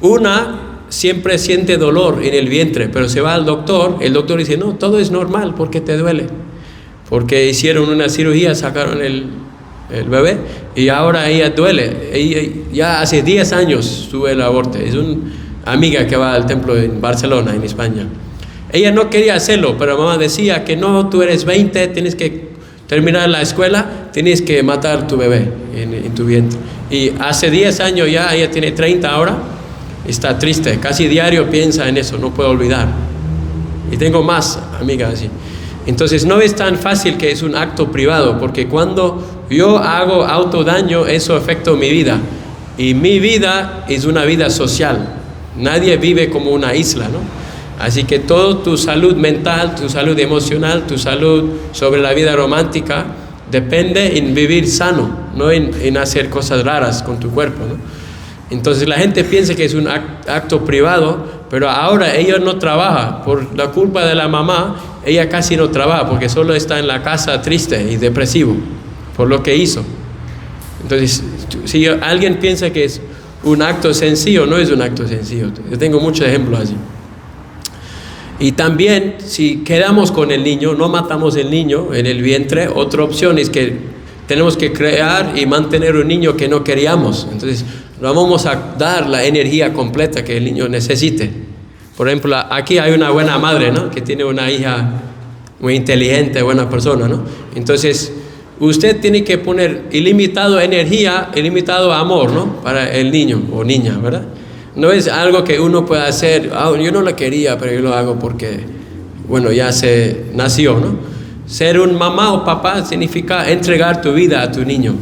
Una siempre siente dolor en el vientre, pero se va al doctor, el doctor dice, no, todo es normal, ¿por qué te duele? Porque hicieron una cirugía, sacaron el bebé, y ahora ella duele. Ella ya hace 10 años tuvo el aborto. Es una amiga que va al templo en Barcelona, en España. Ella no quería hacerlo, pero mamá decía que no, tú eres 20, tienes que terminar la escuela, tienes que matar tu bebé en tu vientre. Y hace 10 años ya, ella tiene 30 ahora, está triste, casi diario piensa en eso, no puedo olvidar. Y tengo más amigas así. Entonces no es tan fácil que es un acto privado, porque cuando yo hago autodaño, eso afecta mi vida. Y mi vida es una vida social. Nadie vive como una isla, ¿no? Así que toda tu salud mental, tu salud emocional, tu salud sobre la vida romántica depende en vivir sano, no en hacer cosas raras con tu cuerpo, ¿no? Entonces la gente piensa que es un acto privado, pero ahora ella no trabaja. Por la culpa de la mamá, ella casi no trabaja porque solo está en la casa triste y depresivo por lo que hizo. Entonces, si alguien piensa que es un acto sencillo, no es un acto sencillo. Yo tengo muchos ejemplos así. Y también, si quedamos con el niño, no matamos el niño en el vientre, otra opción es que tenemos que crear y mantener un niño que no queríamos. Entonces, no vamos a dar la energía completa que el niño necesite. Por ejemplo, aquí hay una buena madre, ¿no? Que tiene una hija muy inteligente, buena persona, ¿no? Entonces, usted tiene que poner ilimitado energía, ilimitado amor, ¿no? Para el niño o niña, ¿verdad? No es algo que uno pueda hacer, yo no lo quería, pero yo lo hago porque, bueno, ya se nació, ¿no? Ser un mamá o papá significa entregar tu vida a tu niño.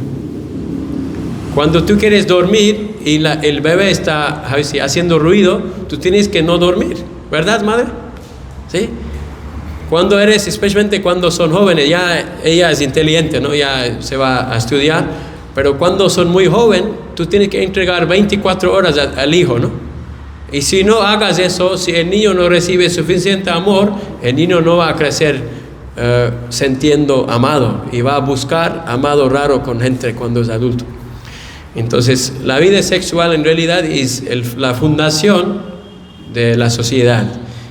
Cuando tú quieres dormir y el bebé está haciendo ruido, tú tienes que no dormir, ¿verdad, madre? ¿Sí? Cuando especialmente cuando son jóvenes, ya ella es inteligente, ¿no? Ya se va a estudiar. Pero cuando son muy jóvenes, tú tienes que entregar 24 horas al hijo, ¿no? Y si no hagas eso, si el niño no recibe suficiente amor, el niño no va a crecer sintiendo amado y va a buscar amado raro con gente cuando es adulto. Entonces, la vida sexual en realidad es la fundación de la sociedad.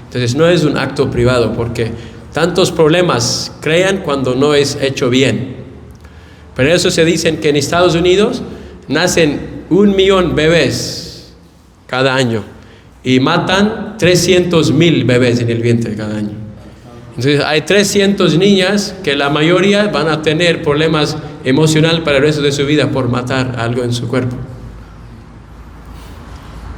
Entonces, no es un acto privado porque tantos problemas crean cuando no es hecho bien. Por eso se dicen que en Estados Unidos nacen 1 millón de bebés cada año y matan 300,000 bebés en el vientre cada año. Entonces hay 300 niñas que la mayoría van a tener problemas emocionales para el resto de su vida por matar algo en su cuerpo.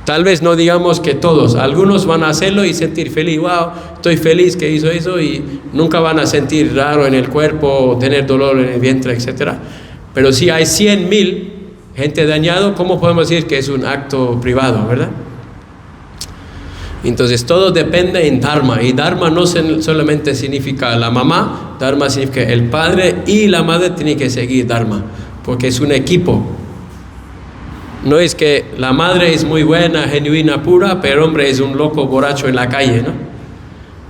Tal vez no digamos que todos, algunos van a hacerlo y sentir feliz, wow, estoy feliz que hizo eso, y nunca van a sentir raro en el cuerpo o tener dolor en el vientre, etc. Pero si hay 100,000 gente dañado, ¿cómo podemos decir que es un acto privado, verdad? Entonces todo depende en Dharma, y Dharma no solamente significa la mamá, Dharma significa el padre y la madre tienen que seguir Dharma, porque es un equipo. No es que la madre es muy buena, genuina, pura, pero el hombre es un loco borracho en la calle, ¿no?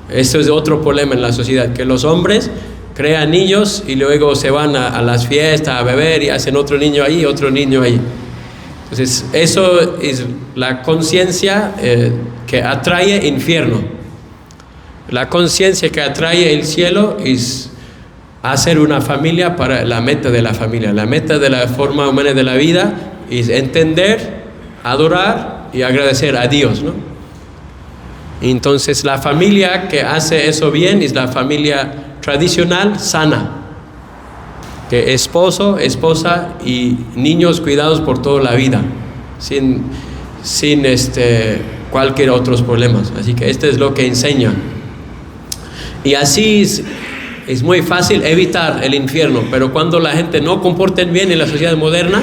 Esto es otro problema en la sociedad, que los hombres crean niños y luego se van a las fiestas a beber y hacen otro niño ahí, otro niño ahí. Entonces eso es la conciencia que atrae infierno. La conciencia que atrae el cielo es hacer una familia para la meta de la familia. La meta de la forma humana de la vida es entender, adorar y agradecer a Dios, ¿no? Entonces la familia que hace eso bien es la familia tradicional sana, que esposo, esposa y niños cuidados por toda la vida, sin cualquier otros problemas. Así que esto es lo que enseña. Y así es muy fácil evitar el infierno, pero cuando la gente no comporta bien en la sociedad moderna,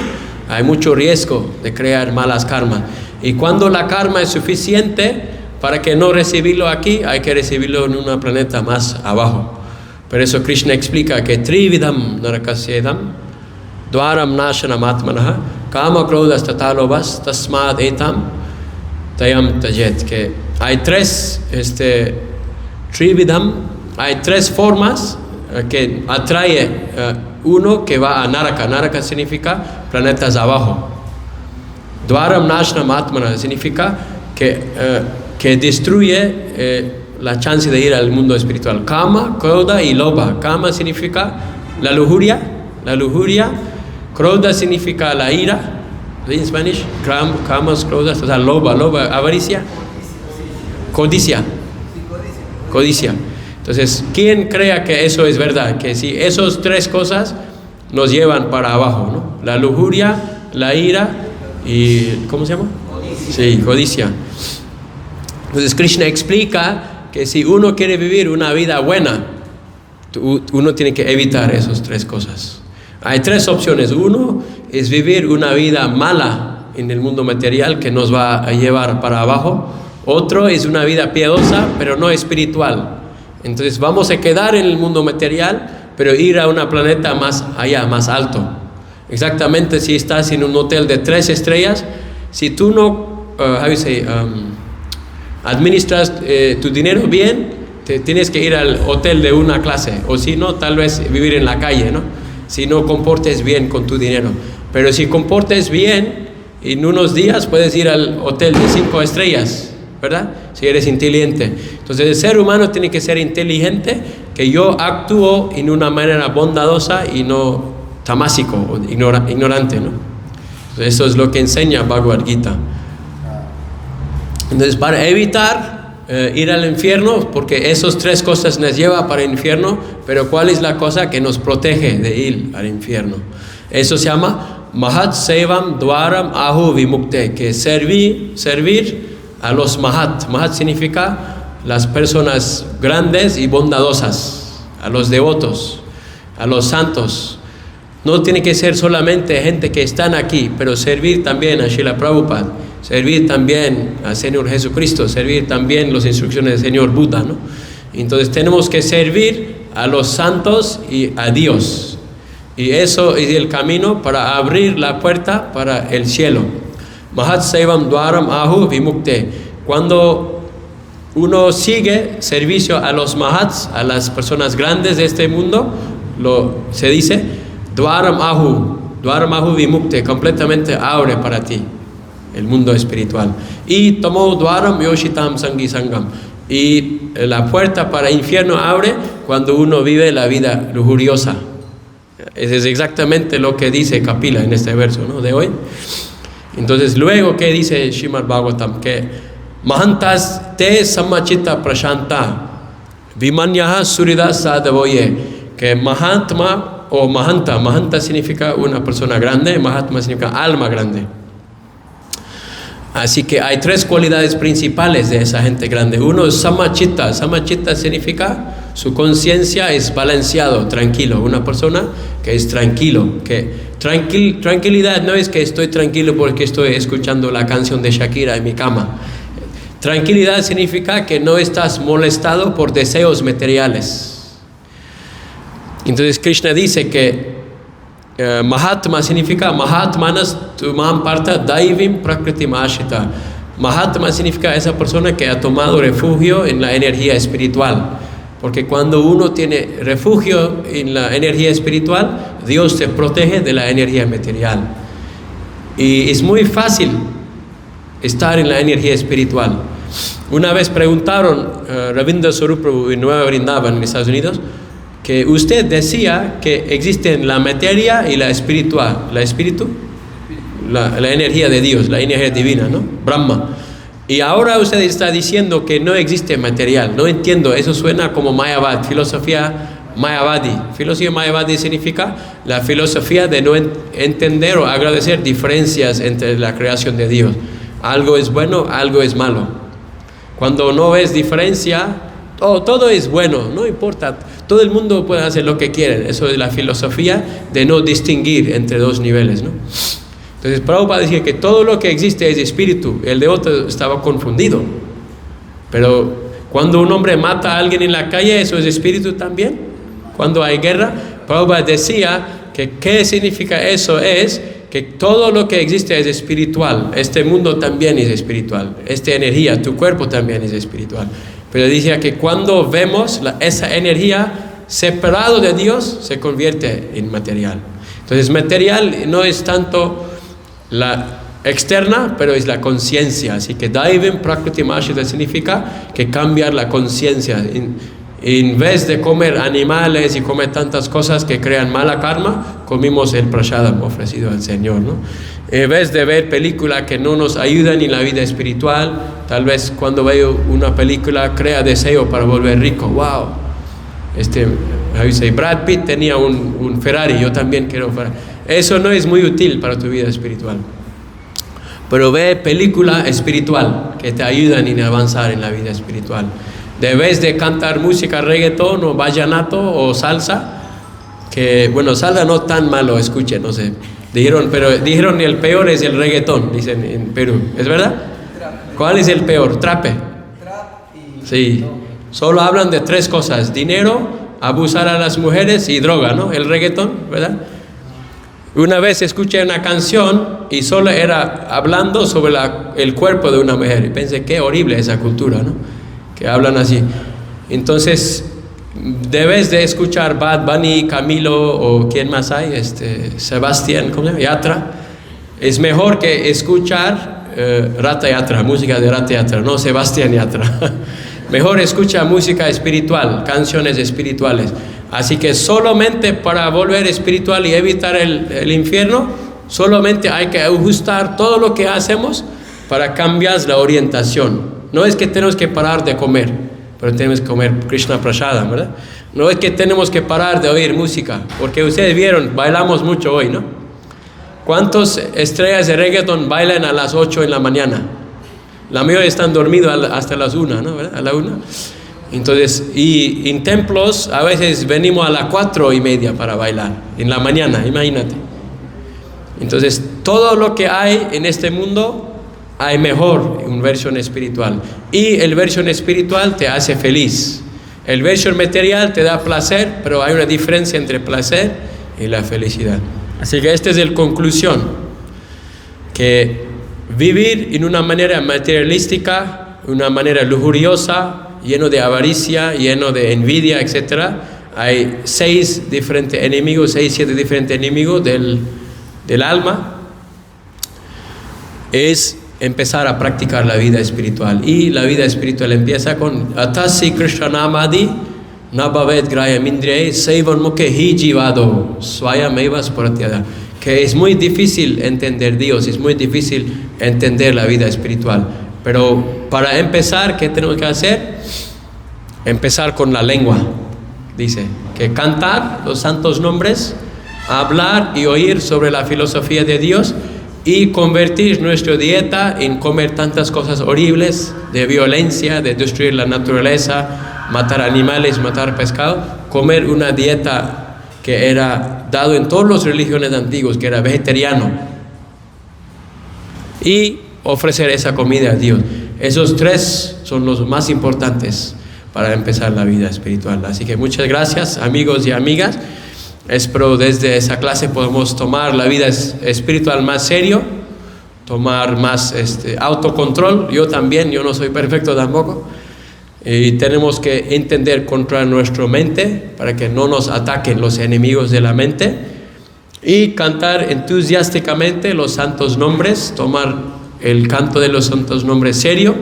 hay mucho riesgo de crear malas karmas. Y cuando la karma es suficiente para que no recibirlo aquí, hay que recibirlo en un planeta más abajo. Por eso Krishna explica que Trividam Narakasyedam Dwaram Nashanam Atmanaha Kama Krodhas Tatalobas Tasmad Etam Tayam Tajet. Que hay tres Trividam, hay tres formas que atrae uno que va a Naraka. Naraka significa planetas abajo. Dwaram Nashanam Atmanaha significa que destruye la chance de ir al mundo espiritual. Kama, Krodha y Lobha. Kama significa la lujuria. Krodha significa la ira. En Spanish, Kama, Krodha, o sea, Lobha, avaricia. Codicia. Entonces, ¿quién crea que eso es verdad? Que si esas tres cosas nos llevan para abajo, ¿no? La lujuria, la ira y ¿cómo se llama? Sí, codicia. Entonces Krishna explica que si uno quiere vivir una vida buena, uno tiene que evitar esas tres cosas. Hay tres opciones. Uno es vivir una vida mala en el mundo material que nos va a llevar para abajo. Otro es una vida piadosa, pero no espiritual. Entonces vamos a quedar en el mundo material, pero ir a un planeta más allá, más alto. Exactamente, si estás en un hotel de 3 estrellas, si tú no, administras tu dinero bien, tienes que ir al hotel de una clase, o si no, tal vez vivir en la calle, ¿no? Si no comportes bien con tu dinero. Pero si comportes bien, en unos días puedes ir al hotel de 5 estrellas, ¿verdad? Si eres inteligente. Entonces el ser humano tiene que ser inteligente, que yo actúo en una manera bondadosa y no tamásico o ignorante, ¿no? Entonces, eso es lo que enseña Bhagavad Gita. Entonces, para evitar ir al infierno, porque esas tres cosas nos llevan para el infierno, pero ¿cuál es la cosa que nos protege de ir al infierno? Eso se llama Mahat Sevam Dwaram Ahu Vimukte, que servir a los Mahat. Mahat significa las personas grandes y bondadosas, a los devotos, a los santos. No tiene que ser solamente gente que están aquí, pero servir también a Srila Prabhupada, servir también al Señor Jesucristo, servir también las instrucciones del Señor Buda, ¿no? Entonces tenemos que servir a los santos y a Dios. Y eso es el camino para abrir la puerta para el cielo. Mahat Sevam Dwaram Ahu Vimukte. Cuando uno sigue servicio a los Mahats, a las personas grandes de este mundo, se dice Dwaram Ahu Vimukte, completamente abre para ti el mundo espiritual. Y tomó Dwaram Yoshitam Sangi Sangam. Y la puerta para el infierno abre cuando uno vive la vida lujuriosa. Eso es exactamente lo que dice Kapila en este verso, ¿no?, de hoy. Entonces, luego, ¿qué dice Srimad Bhagavatam? Que Mahantas te samachita prashanta vimanyaha surida sadavoye. Que Mahatma o Mahanta significa una persona grande, Mahatma significa alma grande. Así que hay 3 cualidades principales de esa gente grande. Uno es samachita. Samachita significa su conciencia es balanceado, tranquilo. Una persona que es tranquilo, que Tranquilidad no es que estoy tranquilo porque estoy escuchando la canción de Shakira en mi cama. Tranquilidad significa que no estás molestado por deseos materiales. Entonces Krishna dice que Mahatma significa Mahatmanas tumam parta daivim prakritim ashita. Mahatma significa esa persona que ha tomado refugio en la energía espiritual. Porque cuando uno tiene refugio en la energía espiritual, Dios te protege de la energía material. Y es muy fácil estar en la energía espiritual. Una vez preguntaron a Ravindra Swarup Prabhu en Nueva Vrindavan, en Estados Unidos, que usted decía que existen la materia y la espiritual, la energía de Dios, la energía divina, ¿no? Brahma. Y ahora usted está diciendo que no existe material. No entiendo, eso suena como Mayavad, filosofía Mayavadi. Filosofía Mayavadi significa la filosofía de no entender o agradecer diferencias entre la creación de Dios. Algo es bueno, algo es malo. Cuando no ves diferencia, todo es bueno, no importa. Todo el mundo puede hacer lo que quiere. Eso es la filosofía de no distinguir entre dos niveles, ¿no? Entonces Prabhupada decía que todo lo que existe es espíritu. El de otro estaba confundido. Pero cuando un hombre mata a alguien en la calle, ¿eso es espíritu también? Cuando hay guerra, Prabhupada decía que ¿qué significa eso? Es que todo lo que existe es espiritual. Este mundo también es espiritual. Esta energía, tu cuerpo también es espiritual. Pero decía que cuando vemos esa energía separado de Dios, se convierte en material. Entonces material no es tanto la externa, pero es la conciencia. Así que Daivim Prakritim Ashita significa que cambiar la conciencia. En vez de comer animales y comer tantas cosas que crean mala karma, comimos el prasadam ofrecido al Señor, ¿no? En vez de ver películas que no nos ayudan en la vida espiritual, tal vez cuando veo una película crea deseo para volver rico. ¡Wow! Brad Pitt tenía un Ferrari, yo también quiero un Ferrari. Eso no es muy útil para tu vida espiritual. Pero ve película espiritual que te ayudan en avanzar en la vida espiritual. Debes de cantar música reggaetón o vallenato o salsa, que bueno, salsa no tan malo, escuchen, no sé. Dijeron el peor es el reggaetón, dicen en Perú. ¿Es verdad? ¿Cuál es el peor? Trape. Sí. Solo hablan de tres cosas: dinero, abusar a las mujeres y droga, ¿no? El reggaetón, ¿verdad? Una vez escuché una canción y solo era hablando sobre el cuerpo de una mujer. Y pensé, qué horrible esa cultura, ¿no? Que hablan así. Entonces, debes de escuchar Bad Bunny, Camilo o quién más hay, Sebastián, ¿cómo se llama? Yatra. Es mejor que escuchar Rata Yatra, música de Rata Yatra, no Sebastián Yatra. Mejor escucha música espiritual, canciones espirituales. Así que solamente para volver espiritual y evitar el infierno, solamente hay que ajustar todo lo que hacemos para cambiar la orientación. No es que tenemos que parar de comer, pero tenemos que comer Krishna Prasadam, ¿verdad? No es que tenemos que parar de oír música, porque ustedes vieron, bailamos mucho hoy, ¿no? ¿Cuántas estrellas de reggaeton bailan a las 8 en la mañana? La mayoría están dormidos hasta las 1, ¿no? ¿Verdad? A la 1. Entonces, y en templos a veces venimos a las 4:30 para bailar, en la mañana, imagínate. Entonces, todo lo que hay en este mundo hay mejor en versión espiritual. Y el versión espiritual te hace feliz. El versión material te da placer, pero hay una diferencia entre placer y la felicidad. Así que esta es la conclusión, que vivir en una manera materialística, una manera lujuriosa, lleno de avaricia, lleno de envidia, etc. Hay 6 diferentes enemigos, 7 diferentes enemigos del alma. Es empezar a practicar la vida espiritual. Y la vida espiritual empieza con Atasi Krishnamadi Nabhavet Grayam Indriye Seivan Mukhe Hi Jivado Swayameva Sparatyada. Que es muy difícil entender Dios, es muy difícil entender la vida espiritual. Pero para empezar, ¿qué tenemos que hacer? Empezar con la lengua. Dice que cantar los santos nombres, hablar y oír sobre la filosofía de Dios y convertir nuestra dieta en comer tantas cosas horribles, de violencia, de destruir la naturaleza, matar animales, matar pescado, comer una dieta que era dado en todas las religiones antiguas, que era vegetariano, y ofrecer esa comida a Dios. Esos tres son los más importantes para empezar la vida espiritual. Así que muchas gracias, amigos y amigas. Espero desde esa clase podamos tomar la vida espiritual más serio, tomar más autocontrol. Yo también, yo no soy perfecto tampoco. Y tenemos que entender contra nuestra mente para que no nos ataquen los enemigos de la mente, y cantar entusiásticamente los santos nombres, tomar el canto de los santos nombres serio,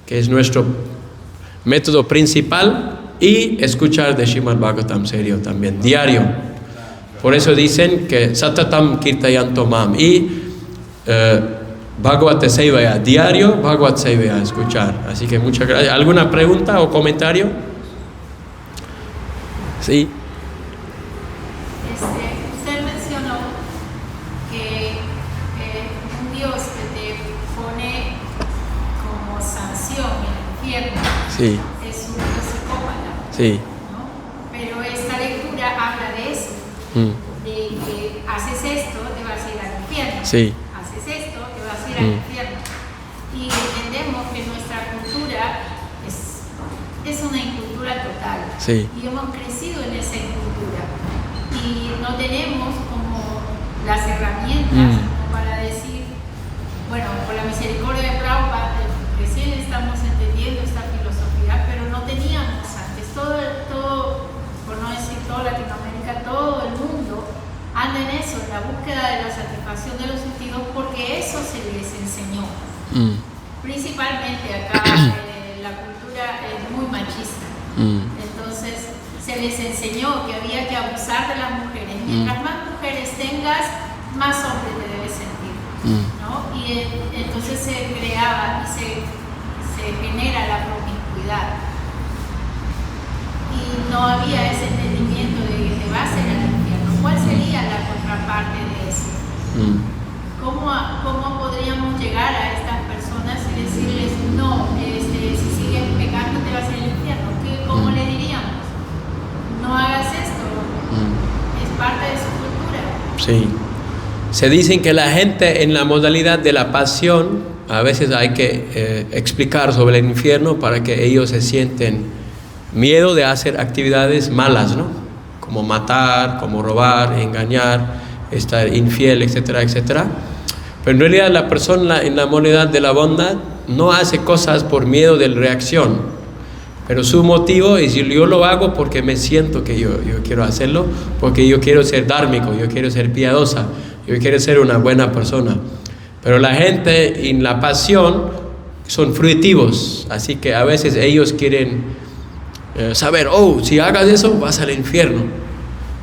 que es nuestro método principal, y escuchar de Srimad Bhagavatam serio también, diario. Por eso dicen que Satatam Kirtayanto Mam y Bhagavad Sevaya, diario Bhagavad Sevaya, escuchar. Así que muchas gracias. ¿Alguna pregunta o comentario? Sí. Usted mencionó que un Dios que te pone como sanción en el infierno, Sí. es un Dios psicópata, Sí. ¿no? Pero esta lectura habla de eso, de que haces esto, te vas a ir al infierno. Sí. Haces esto, te vas a ir al infierno. Y entendemos que nuestra cultura es una incultura total. Sí. Y hemos crecido en esa incultura. Y no tenemos como las herramientas como para decir, bueno, por la misericordia de Prabhupada, recién estamos entendiendo esta filosofía, pero no teníamos antes. Todo, por no decir toda Latinoamérica, todo el mundo anda en eso, en la búsqueda de la satisfacción de los sentidos, porque eso se les enseñó. Principalmente acá la cultura es muy machista. Entonces se les enseñó que había que abusar de las mujeres. Mientras más mujeres tengas, más hombre te debes sentir, ¿no? Y entonces se creaba y se genera la promiscuidad. Y no había ese entendimiento de que te vas a ir al infierno. ¿Cuál sería la contraparte de eso? ¿Cómo podríamos llegar a estas personas y decirles, no, si sigues pecando te vas a ir al infierno? ¿Cómo le diríamos? No hagas esto, es parte de su cultura. Sí. Se dicen que la gente en la modalidad de la pasión, a veces hay que explicar sobre el infierno para que ellos se sienten miedo de hacer actividades malas, ¿no? Como matar, como robar, engañar, estar infiel, etcétera, etcétera. Pero en realidad la persona en la modalidad de la bondad no hace cosas por miedo de reacción, pero su motivo es: yo lo hago porque me siento que yo quiero hacerlo, porque yo quiero ser dármico, yo quiero ser piadosa, yo quiero ser una buena persona. Pero la gente en la pasión son fruitivos, así que a veces ellos quieren saber, si hagas eso vas al infierno.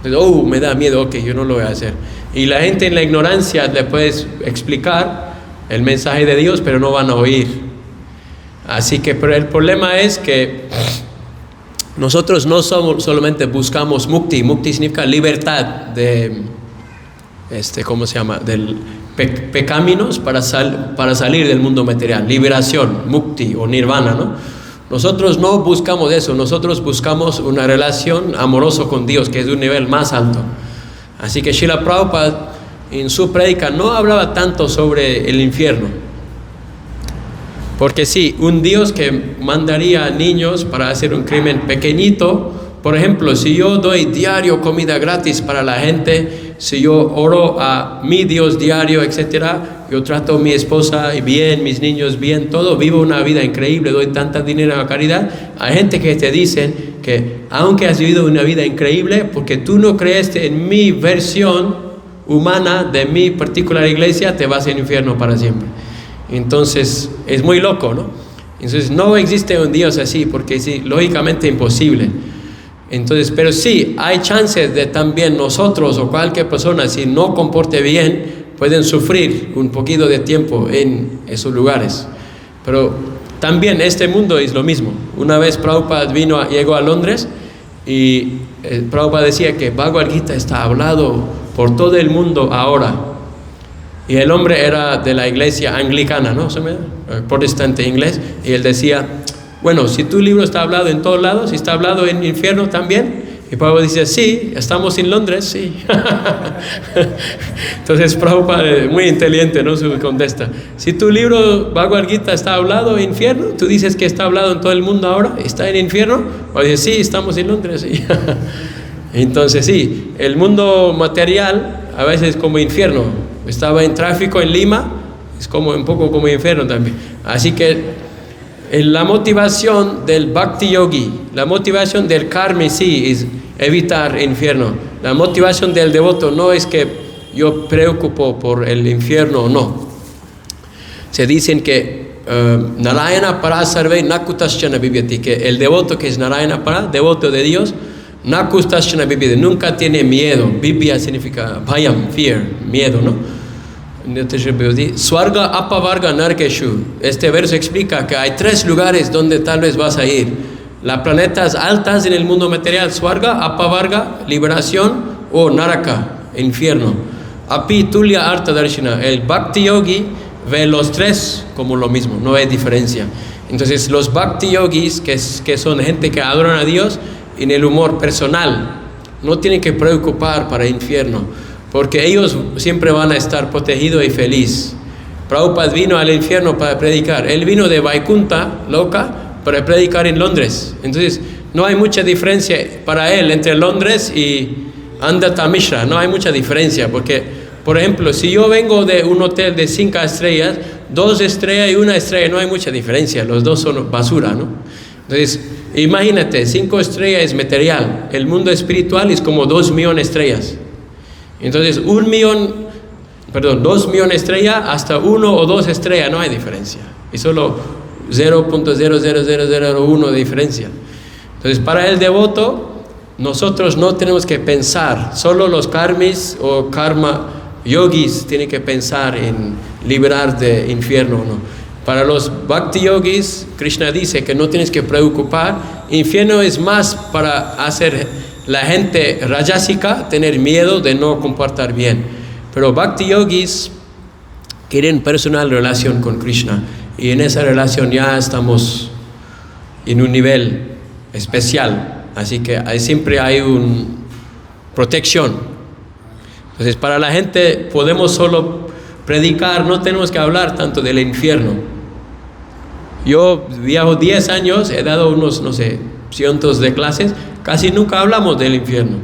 Entonces, me da miedo, ok, yo no lo voy a hacer. Y la gente en la ignorancia le puedes explicar el mensaje de Dios, pero no van a oír. Así que, pero el problema es que nosotros no solamente buscamos mukti. Mukti significa libertad de, ¿cómo se llama? Del pecaminos para salir del mundo material. Liberación, mukti o nirvana, ¿no? Nosotros no buscamos eso, nosotros buscamos una relación amorosa con Dios, que es de un nivel más alto. Así que Srila Prabhupada en su prédica no hablaba tanto sobre el infierno. Porque sí, un Dios que mandaría a niños para hacer un crimen pequeñito, por ejemplo, si yo doy diario comida gratis para la gente, si yo oro a mi Dios diario, etcétera, yo trato a mi esposa bien, mis niños bien, todo, vivo una vida increíble, doy tanta dinero a la caridad. Hay gente que te dicen que aunque has vivido una vida increíble, porque tú no creeste en mi versión humana de mi particular iglesia, te vas al infierno para siempre. Entonces es muy loco, ¿no? Entonces no existe un Dios así, porque es lógicamente imposible. Entonces, pero sí, hay chances de también nosotros o cualquier persona, si no comporte bien, pueden sufrir un poquito de tiempo en esos lugares. Pero también este mundo es lo mismo. Una vez Prabhupada llegó a Londres y Prabhupada decía que Bhagavad Gita está hablado por todo el mundo ahora. Y el hombre era de la iglesia anglicana, ¿no? Protestante inglés. Y él decía, bueno, si tu libro está hablado en todos lados, si está hablado en el infierno también, Y Prabhupada dice, sí, estamos en Londres, sí. Entonces Prabhupada es muy inteligente, ¿no? Su contesta, si tu libro Bhagavad Gita está hablado en infierno, tú dices que está hablado en todo el mundo ahora, ¿está en infierno? O dice, sí, estamos en Londres, sí. Entonces sí, el mundo material a veces es como infierno. Estaba en tráfico en Lima, es como un poco como infierno también. Así que la motivación del Bhakti Yogi, la motivación del karma sí es evitar infierno. La motivación del devoto no es que yo preocupo por el infierno o no. Se dicen que Narayana para sarve nakutaschana bibyati, que el devoto que es Narayana para, devoto de Dios, nakutaschana bibyati, nunca tiene miedo. Bibya significa bhayam, fear, miedo, ¿no? Swarga apavarga narkeshu. Este verso explica que hay 3 lugares donde tal vez vas a ir. Las planetas altas en el mundo material, Swarga, apavarga, liberación, o Naraka, infierno. Api tulya arta darshina. El Bhakti Yogi ve los 3 como lo mismo, no hay diferencia. Entonces los Bhakti Yogis, que son gente que adoran a Dios en el humor personal, no tienen que preocupar para el infierno, porque ellos siempre van a estar protegidos y felices. Prabhupada vino al infierno para predicar. Él vino de Vaikunta, Loka, para predicar en Londres. Entonces, no hay mucha diferencia para él entre Londres y Andhra Mishra. No hay mucha diferencia, porque, por ejemplo, si yo vengo de un hotel de 5 estrellas, 2 estrellas y 1 estrella, no hay mucha diferencia. Los dos son basura, ¿no? Entonces, imagínate, 5 estrellas es material. El mundo espiritual es como 2 millones de estrellas. Entonces 2 millones de estrellas hasta 1 o 2 estrellas no hay diferencia, y solo 0.00001 de diferencia. Entonces para el devoto nosotros no tenemos que pensar, solo los karmis o karma yogis tienen que pensar en liberar de infierno, ¿no? Para los bhakti yogis, Krishna dice que no tienes que preocupar. Infierno es más para hacer la gente rajásika tener miedo de no comportar bien, pero bhakti yogis quieren personal relación con Krishna, y en esa relación ya estamos en un nivel especial, así que siempre hay una protección. Entonces para la gente podemos solo predicar, no tenemos que hablar tanto del infierno. Yo viajo 10 años, he dado unos, no sé, cientos de clases, casi nunca hablamos del infierno,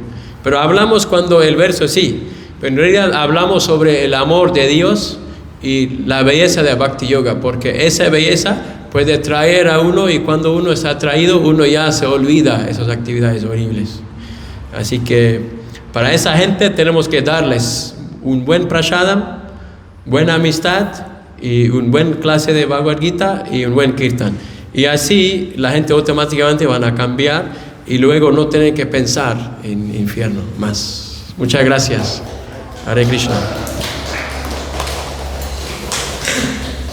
pero hablamos cuando el verso sí, pero en realidad hablamos sobre el amor de Dios y la belleza de Bhakti Yoga, porque esa belleza puede traer a uno, y cuando uno está atraído, uno ya se olvida esas actividades horribles. Así que para esa gente tenemos que darles un buen prasadam, buena amistad y un buen clase de Bhagavad Gita y un buen kirtan. Y así la gente automáticamente van a cambiar y luego no tienen que pensar en infierno más. Muchas gracias. Hare Krishna.